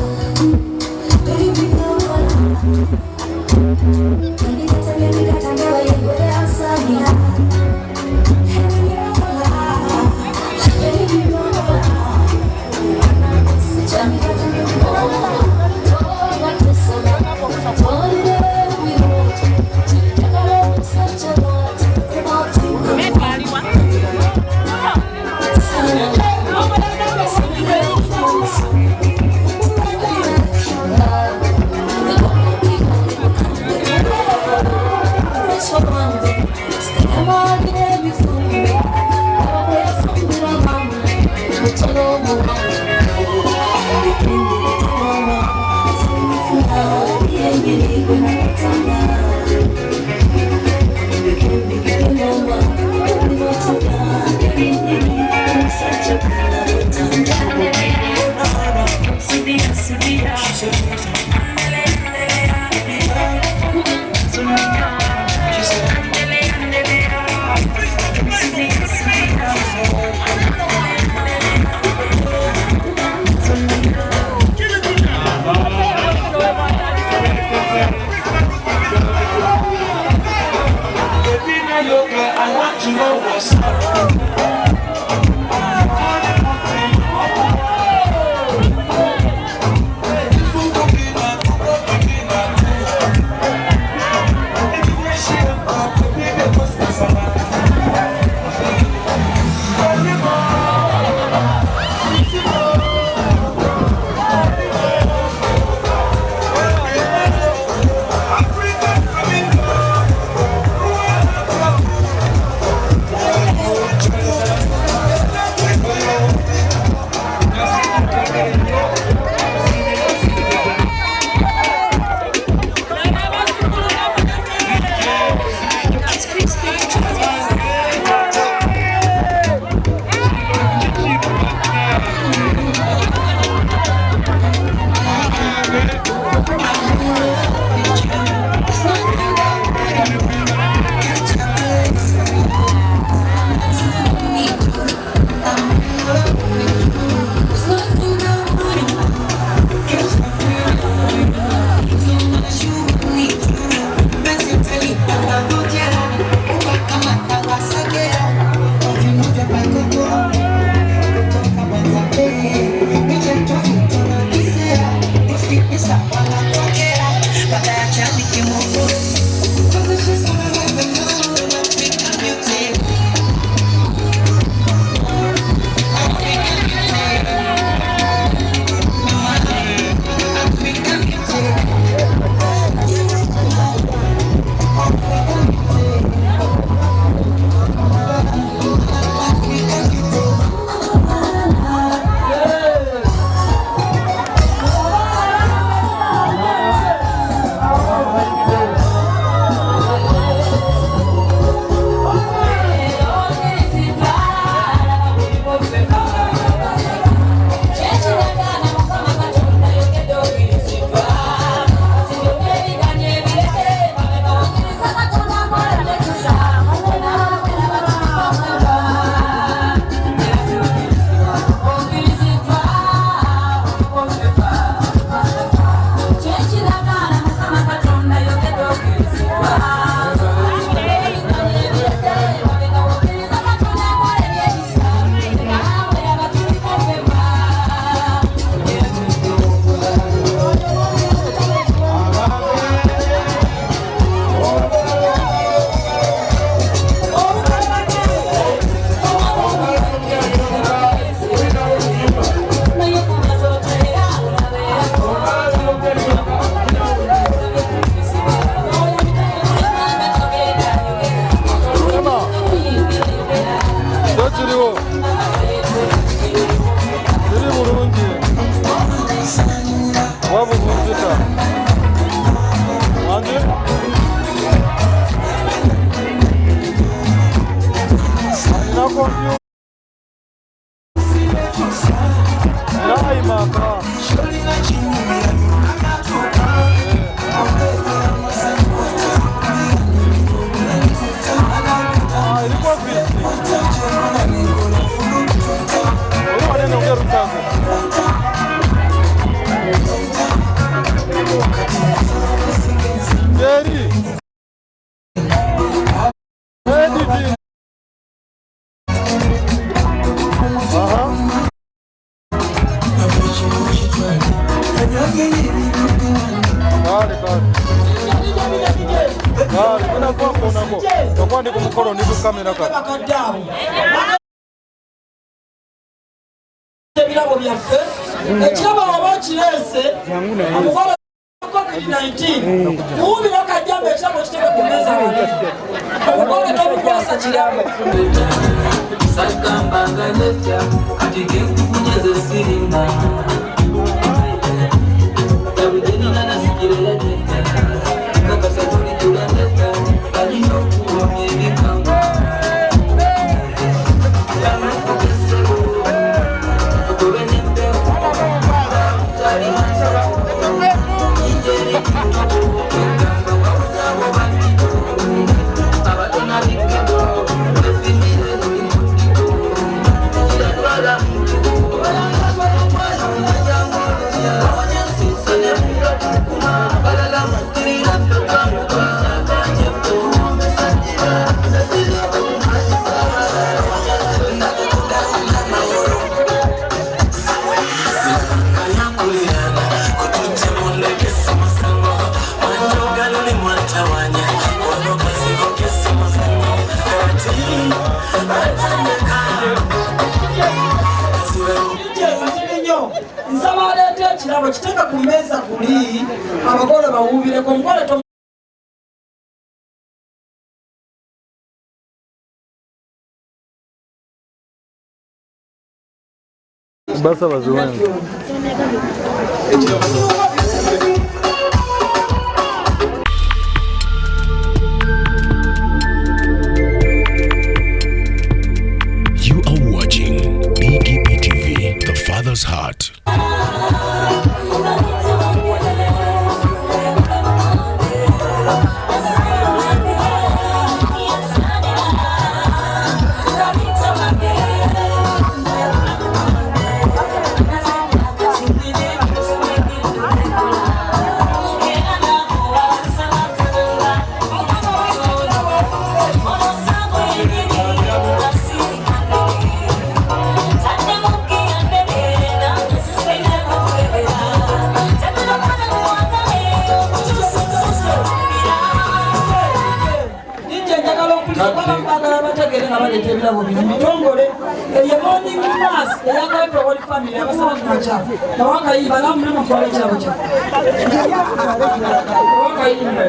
ebirabo byaffe ekirabo oba kirese omugole COVID-19 muwubira kajjamba ekirabo kiteke ku mmeeza omugole tomukwasa kirabo sakambanga netya kati genkufunyeze sirinda yabudenina nasikire yajeta kakasatuli tulandeta alina okuwamya ebikanga kirabo kiteka ku mmeeza kuli abagole bawuubireko omugole basabaze wange You are watching BDP TV, The Father's Heart. ebirabo bino mitongole eyemoni mas eyagaito wali family abasaba kumacha nawakayiba namune mukwala ekirabo kya nawakayiba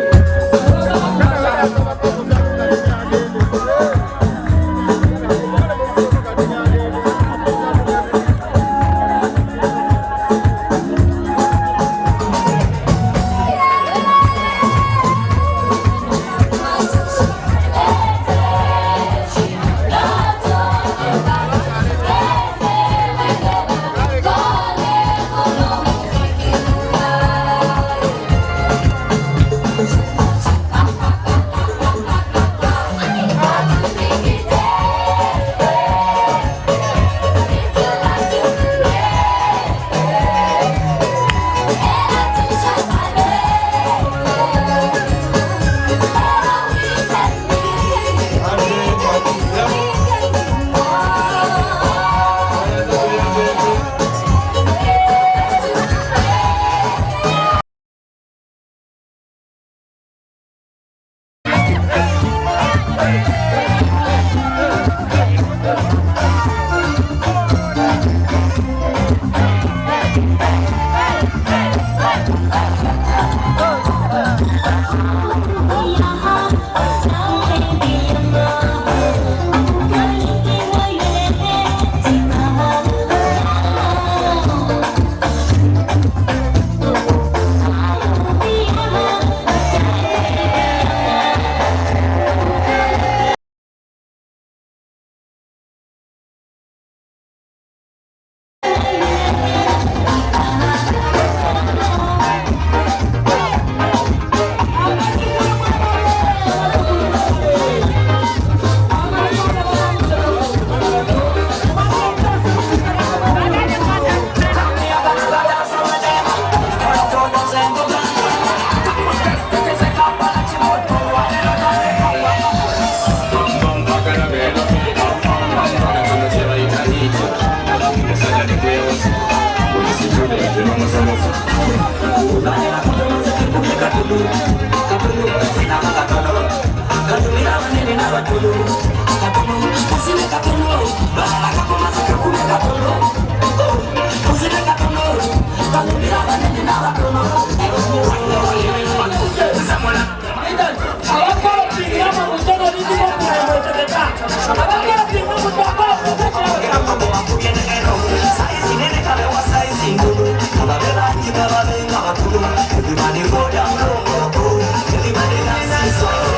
Everybody go down low, everybody dance slow.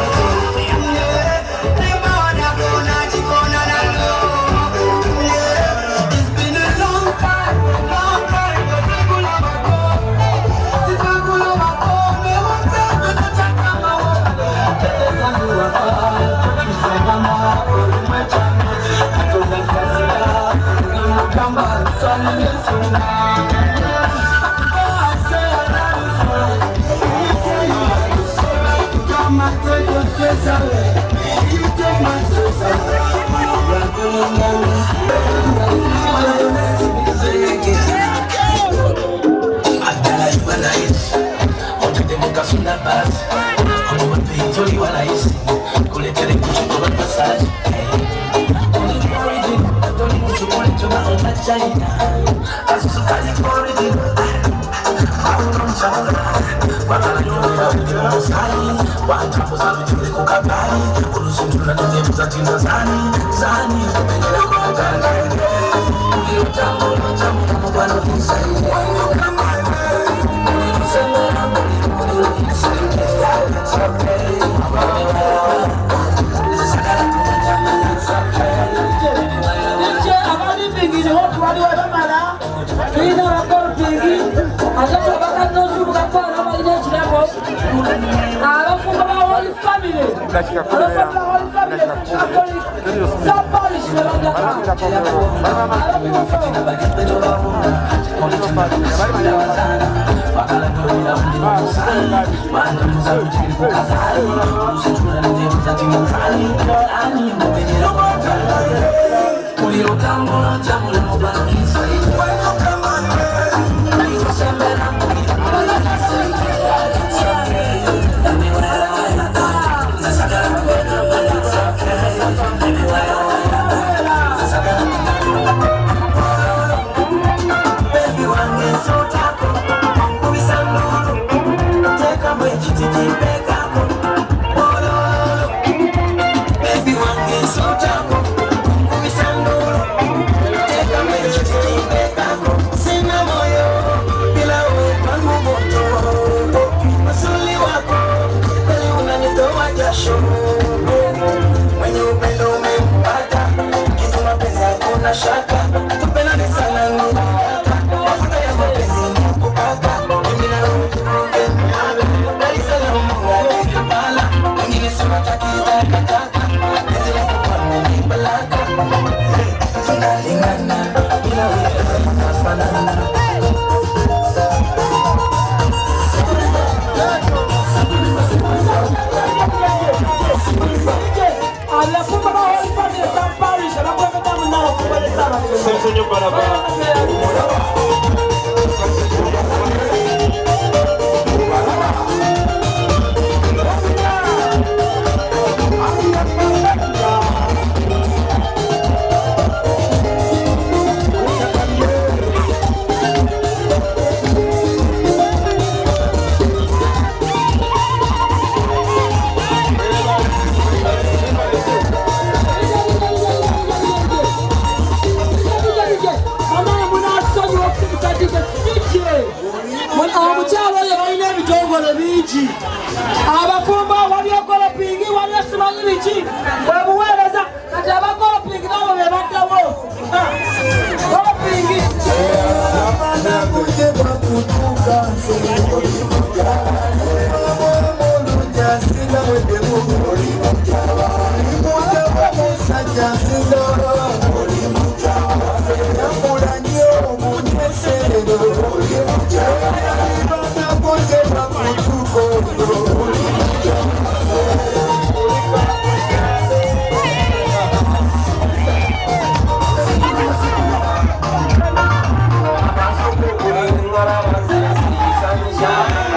Yeah.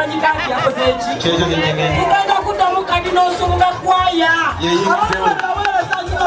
kimanyika nti yakoze eki Kyekyo kyenyegenda. tugenda kuddamu kadi n'osunga kwaya abaweereza nnyo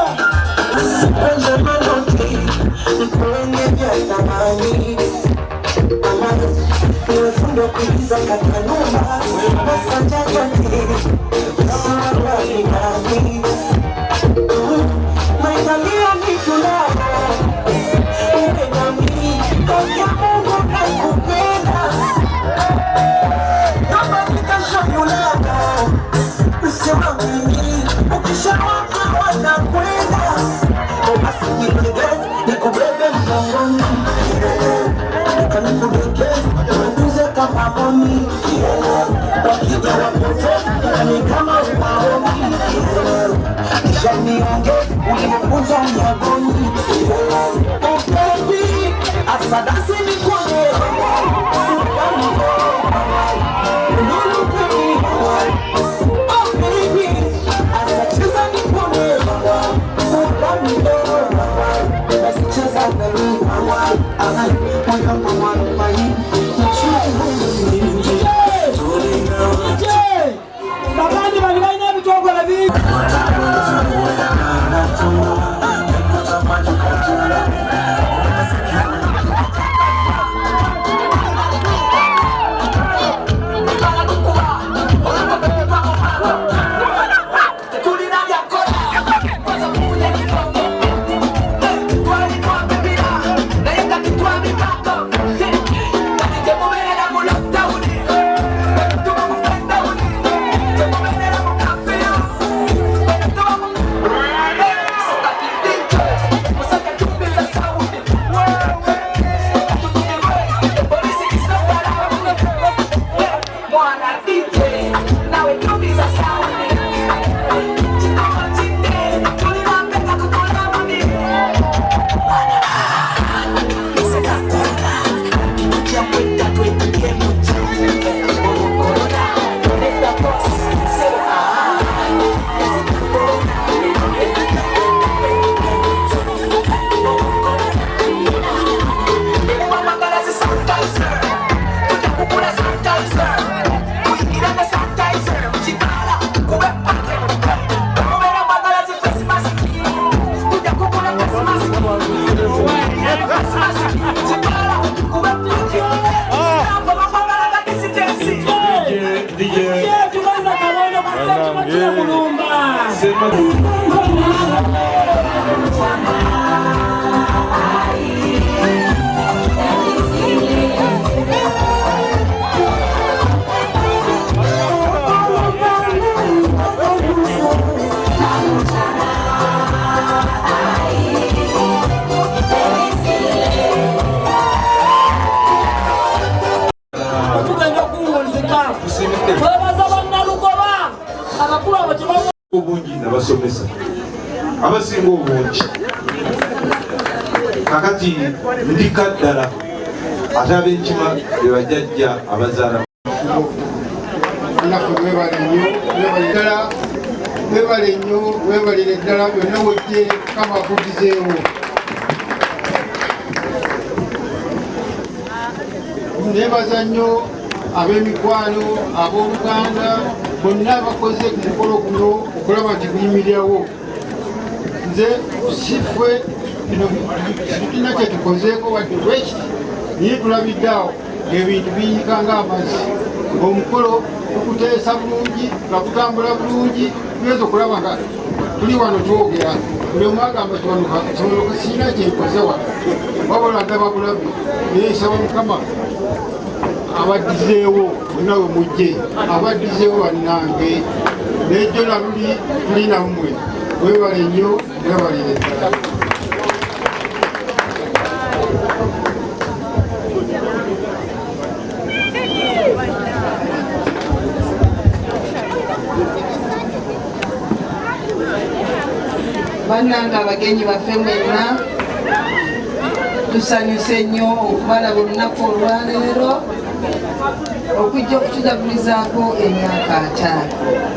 babandi bali balina ebitongole bingi abasomesa abasinga obungi kakati ndika ddala ate ab'enkima be bajjajja abazaala naffe webale nnyo webale nnyo webalire ddala byonna wojje kama akugizeewo nebaza nnyo ab'emikwano ab'oluganda bonna abakoze ku mukolo guno okulaba nti guyimirirawo nze siffe tulina kyetukozeeko wadde lwekiti naye tulabidde awo ng'ebintu biyiika ng'amazzi ng'omukolo tukuteesa bulungi nga kutambula bulungi tuyinza okulaba nga tuli wano twogera buli omu agamba kisobonoka sirina kyenkoze wano wabula ndaba bulabi naye nsaba mukama abaddizeewo munawe mujje abaddizeewo bannange nejjo naluli tuli nammwe webale nnyo webalire ddala bannanga abagenyi baffe mwenna tusanyuse nnyo okubalaba olunaku olwaleero okujja okutujagulizaako emyaka 5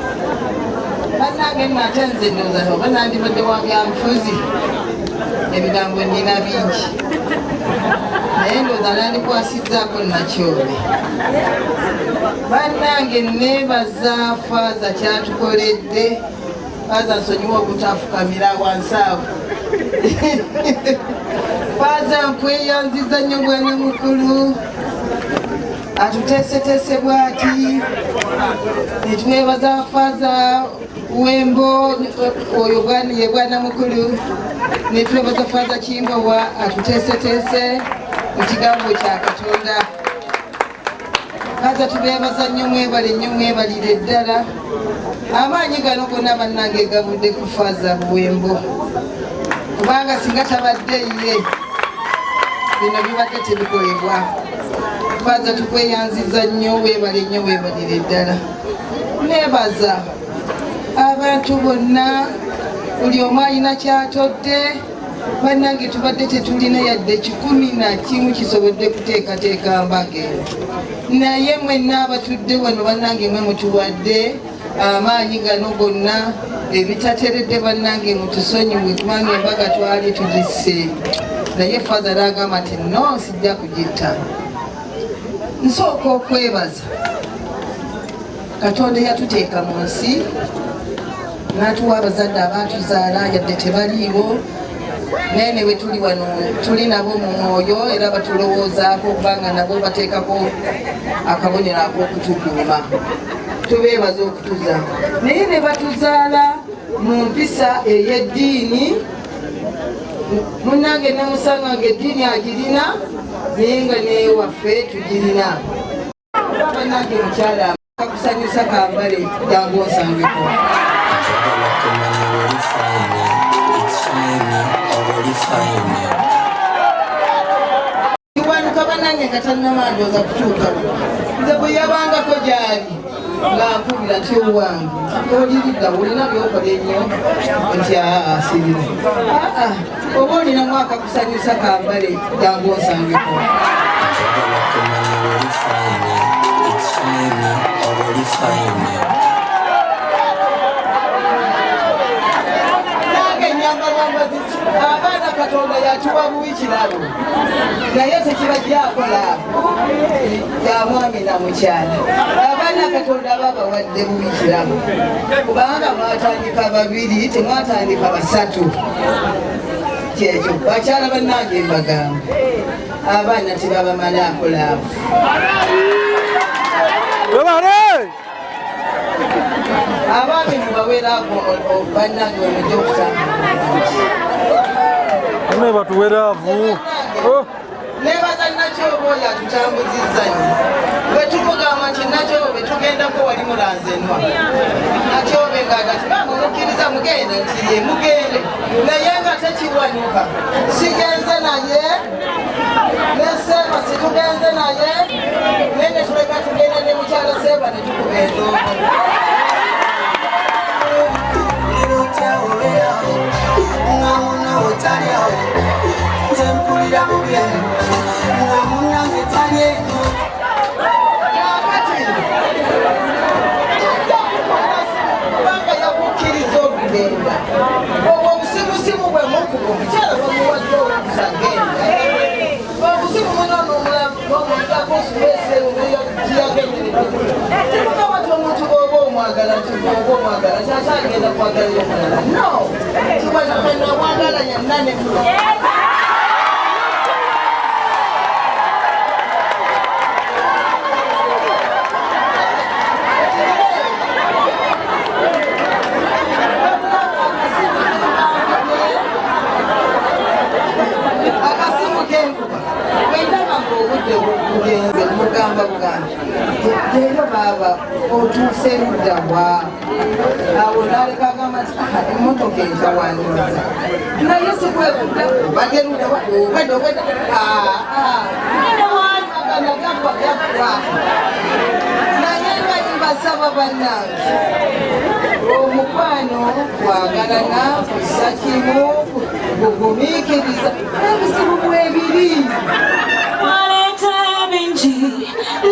bannange nno ate nze ndowooza oba nandibadde wa byabufuzi ebigambo nnina bingi naye ndooza nandikwasizaako nakyobe. Bannange neebaza Faaza kyatukoledde. Faaza nsonyiwa obutafukamira wansi awo. Faaza nkweyanziza nnyo bwana mukulu. Atuteeseteese bw'ati. Netwebaza Faaza Wembo oyo ye bwana mukulu. Netwebaza Faaza Kimbowa atuteeseteese mu kigambo kya Katonda. Faaza tubeebaza nnyo mwebale nnyo mwebalire ddala. Amaanyi gano gonna bannange gavudde ku Faaza Wembo. Kubanga singa tabadde ye bino bibadde tebikolebwa. Faaza tukweyanziza nnyo weebale nnyo weebalire ddala. Neebaza abantu bonna buli omu alina kyatodde. Bannange tubadde tetulina yadde 11 kisobodde kuteekateeka mbaga eno. Naye mwenna abatudde wano bannange mwe mutuwadde amaanyi gano gonna ebitateredde bannange mutusonyiwe kubanga embaga twali tugisse. Naye Faaza n'agamba nti no sijja kugitta. Nsooka okwebaza Katonda yatuteeka mu nsi n'atuwa abazadde abaatuzaala yadde tebaliiwo. Nene we tuli wano tuli nabo mu mwoyo era batulowoozaako kubanga nabo bateekako akabonero ak'okutukuuma. Tubeebaza okutuza. Naye ne batuzaala mu mpisa ey'eddiini. Munnange ne musanga ng'eddiini agirina naye nga n'ewaffe tugirina. Bannange mukyala kakusanyusa kambale jangu onsangeko. Kiwanuka bannange nga tannamandooza kutuuka. Nze bwe yabangako gy'ali ng'ankubira nti owange oliridda olina byokola ennyo nti asirina. Oba olina mwaka kusanyusa kambale jangu onsangeko. Abaana Katonda yatuwa buwi kirabo naye tekibajjakola ya mwami na mukyala. Abaana Katonda babawadde buwi kirabo kubanga mwatandika 2 temwatandika 3. Kyekyo bakyala bannange mbagamba abaana tebabamalaako laavu. Abaami mubaweerako bannange omujja okutambula. Ame batuweeraavu. Neebaza Nakyobe oyo atutambuzizza nnyo. Bwe tumugamba nti Nakyobe tugendako wali mulanzenwa. Nakyobe ng'agati bamukkiriza mugende nti ye mugende. Naye nga tekiwanuka. Sigenze naye. Ne Seeba situgenze naye. Naye ne tuleka tugenda ne mukyala Seeba ne tukuba endongo. Kubanga yakukkiriza okugenda. Obwo obusimusimu bwe mukuba omukyala bamuwadde okugenda. Obusimu muno n'omulako osubese yagendera. Temugamba ti omuntu bw'oba omwagala nti bw'oba omwagala kyakyagenda kwagalira omulala. No! Tubanakana mwagalanya nane muno. Mugamba leero baaba otuuse ludda wa awo naleka agamba nti emmotoka entawaniriza naye sikwekudda obadde ludda obadde nagamba gakwa naye mbasaba bannange omukwano kwagalana kussa kimu kugumiikiriza ebizibu bwebiri.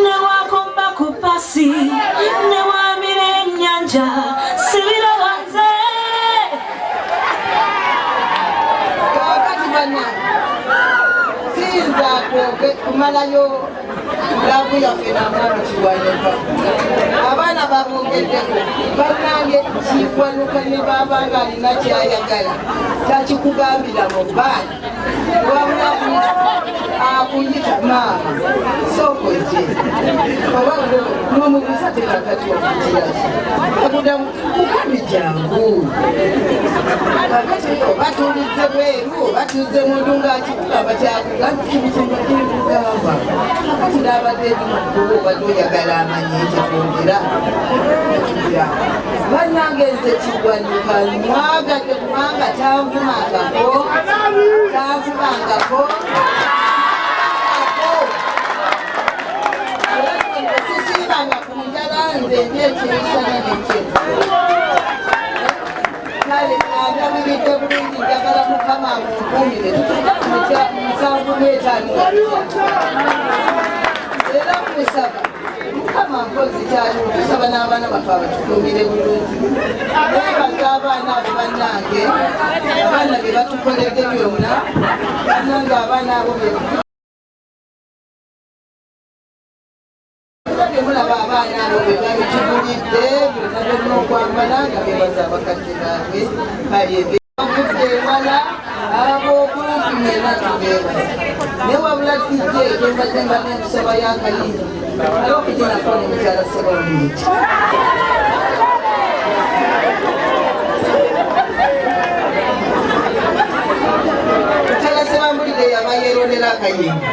Newakomba ku pasi newamira ennyanja sibirobanze kakati bannange siyinza kwogera okumalayo laavu yaffe namwana Kiwanuka abaana babongeddeko bannange Kiwanuka ne baba nga alina kyayagala takikugambira mu baana wabula akuyita maama sookoje oba n'omubuuza tekakati wakutirazi akudamu kugambi jangu kakati batulize bweru batuze mundu ngaakikugamba kyakugamba kibikigamba kakati n'abadde ebimakulu badde oyagala amanye ekikwongera bannange nze Kiwanuka mwagadde kubanga tanvumangako sisibanga ku njala nze ndyekimisana nekyetu kale andabiridde bulungi njagala Mukama amunkumire tutuka musanvu n'etaano era musaba Mukama mpozi kyali tusaba n'abaana baffe abatukuumire bulungi nebaza abaana abo bannange abaana be batukoledde byonna bannange abaana abo mulaba abaana abo be babitugulidde byonna byonna okwambala nga bebaza abakadde baabwe balyebavudde ewala ab'okumpi mwena tubeebaza naye wabula tijje embadde mba n'ensaba y'akayingi ali okuginako n'omukyala Ssebalumiiti mukyala Ssebambulire yaba yeerondera akayingi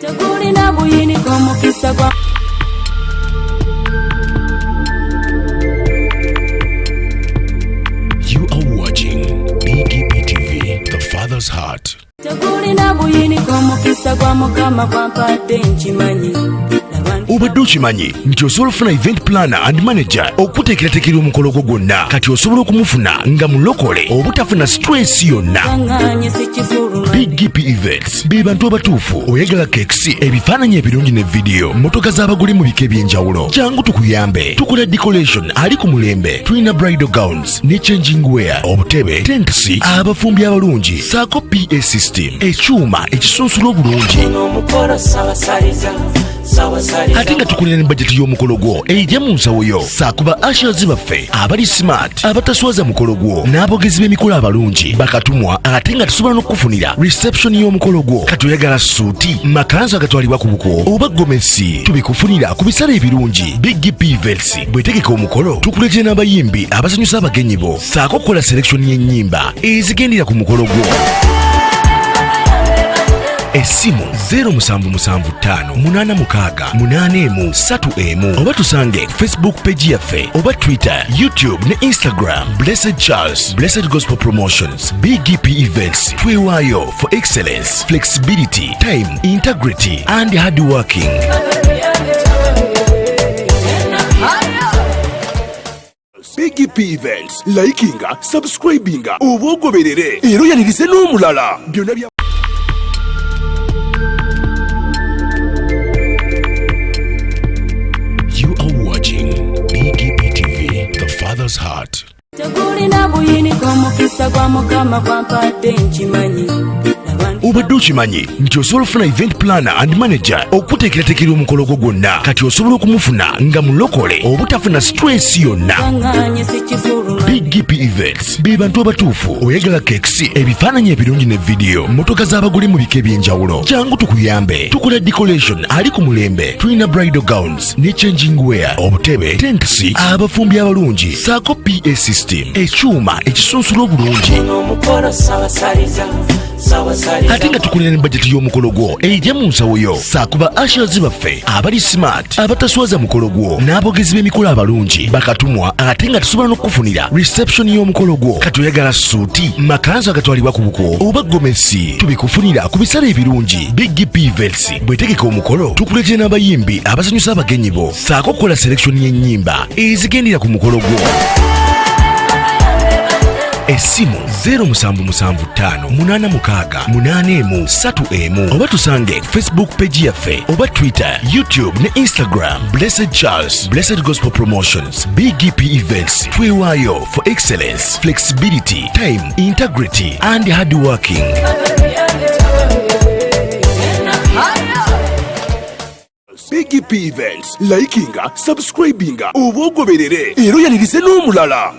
Tegulina buyini komukisa gwa You are watching BGP TV, The Father's Heart. Tegulina buyini komukisa gwa Mukama kwampadde nkimanyi obadde okimanyi nti osobola okufuna event planner and manager okuteekerateekera omukolo gwo gwonna kati osobola okumufuna nga mulokole obutafuna stress yonna. BGP Events be bantu abatuufu oyagala kekisi ebifaananyi ebirungi ne vidiyo motoka z'abagole mu bika eby'enjawulo jangu tukuyambe tukola decoration ali ku mulembe tulina bridal gowns ne changing wear obutebe tentsi abafumbi abalungi saako PA system ekyuma ekisunsula obulungi ate nga tukulira ne bajeti y'omukolo gwo ejja mu nsawo yo saakuba ashers baffe abali smart abataswaza mukolo gwo n'abogezi b'emikolo abalungi bakatumwa ate nga tusobola n'okufunira reception y'omukolo gwo katoyagala suuti makanzu agatwalibwa ku buko oba gomesi tubikufunira ku bisale ebirungi BGP Events bwetegeka omukolo tukuletera n'abayimbi abasanyusa abagenyi bo saako kukola selection y'ennyimba ezigendera ku mukolo gwo. Esimu 07758681 oba tusange Facebook page yaffe oba Twitter, YouTube ne Instagram. Blessed Charles, Blessed Gospel Promotions, BGP Events. Twewaayo for excellence, flexibility, time, integrity and hard working. BGP Events, likinga, subscribinga, oba ogoberere era oyanirize n'omulala byonna bya Father's Heart. obadde okimanyi nti osobola ofuna event planner and manager okuteekerateekera omukolo gwo gwonna kati osobola okumufuna nga mulokole obutafuna stress yonna. Big GP Events be bantu abatuufu oyagala kekisi ebifaananyi ebirungi ne vidiyo motoka z'abagole mu bika eby'enjawulo jangu tukuyambe tukola decoration ali ku mulembe tulina bridal gowns ne changing wear obutebe tentsi abafumbi abalungi saako PA system ekyuma ekisunsula obulungi ate nga tukulira ne bajeti y'omukolo gwo ejja mu nsawo yo saakuba ashers baffe abali smart abataswaza mukolo gwo n'abogezi b'emikolo abalungi bakatumwa ate nga tusobola n'okukufunira reception y'omukolo gwo kati oyagala suuti makanzu agatwalibwa ku buko oba gomesi tubikufunira ku bisale ebirungi. Big GP Events bwetegeka omukolo tukuletera n'abayimbi abasanyusa abagenyi bo saako okukola selection y'ennyimba ezigendera ku mukolo gwo. Essimu 07758683 oba tusange Facebook page yaffe oba Twitter, YouTube ne Instagram. Blessed Charles, Blessed Gospel Promotions, Big GP Events. Twewaayo for excellence, flexibility, time, integrity and hard working. Big GP Events, likinga, subscribinga, oba ogoberere era oyalirize n'omulala.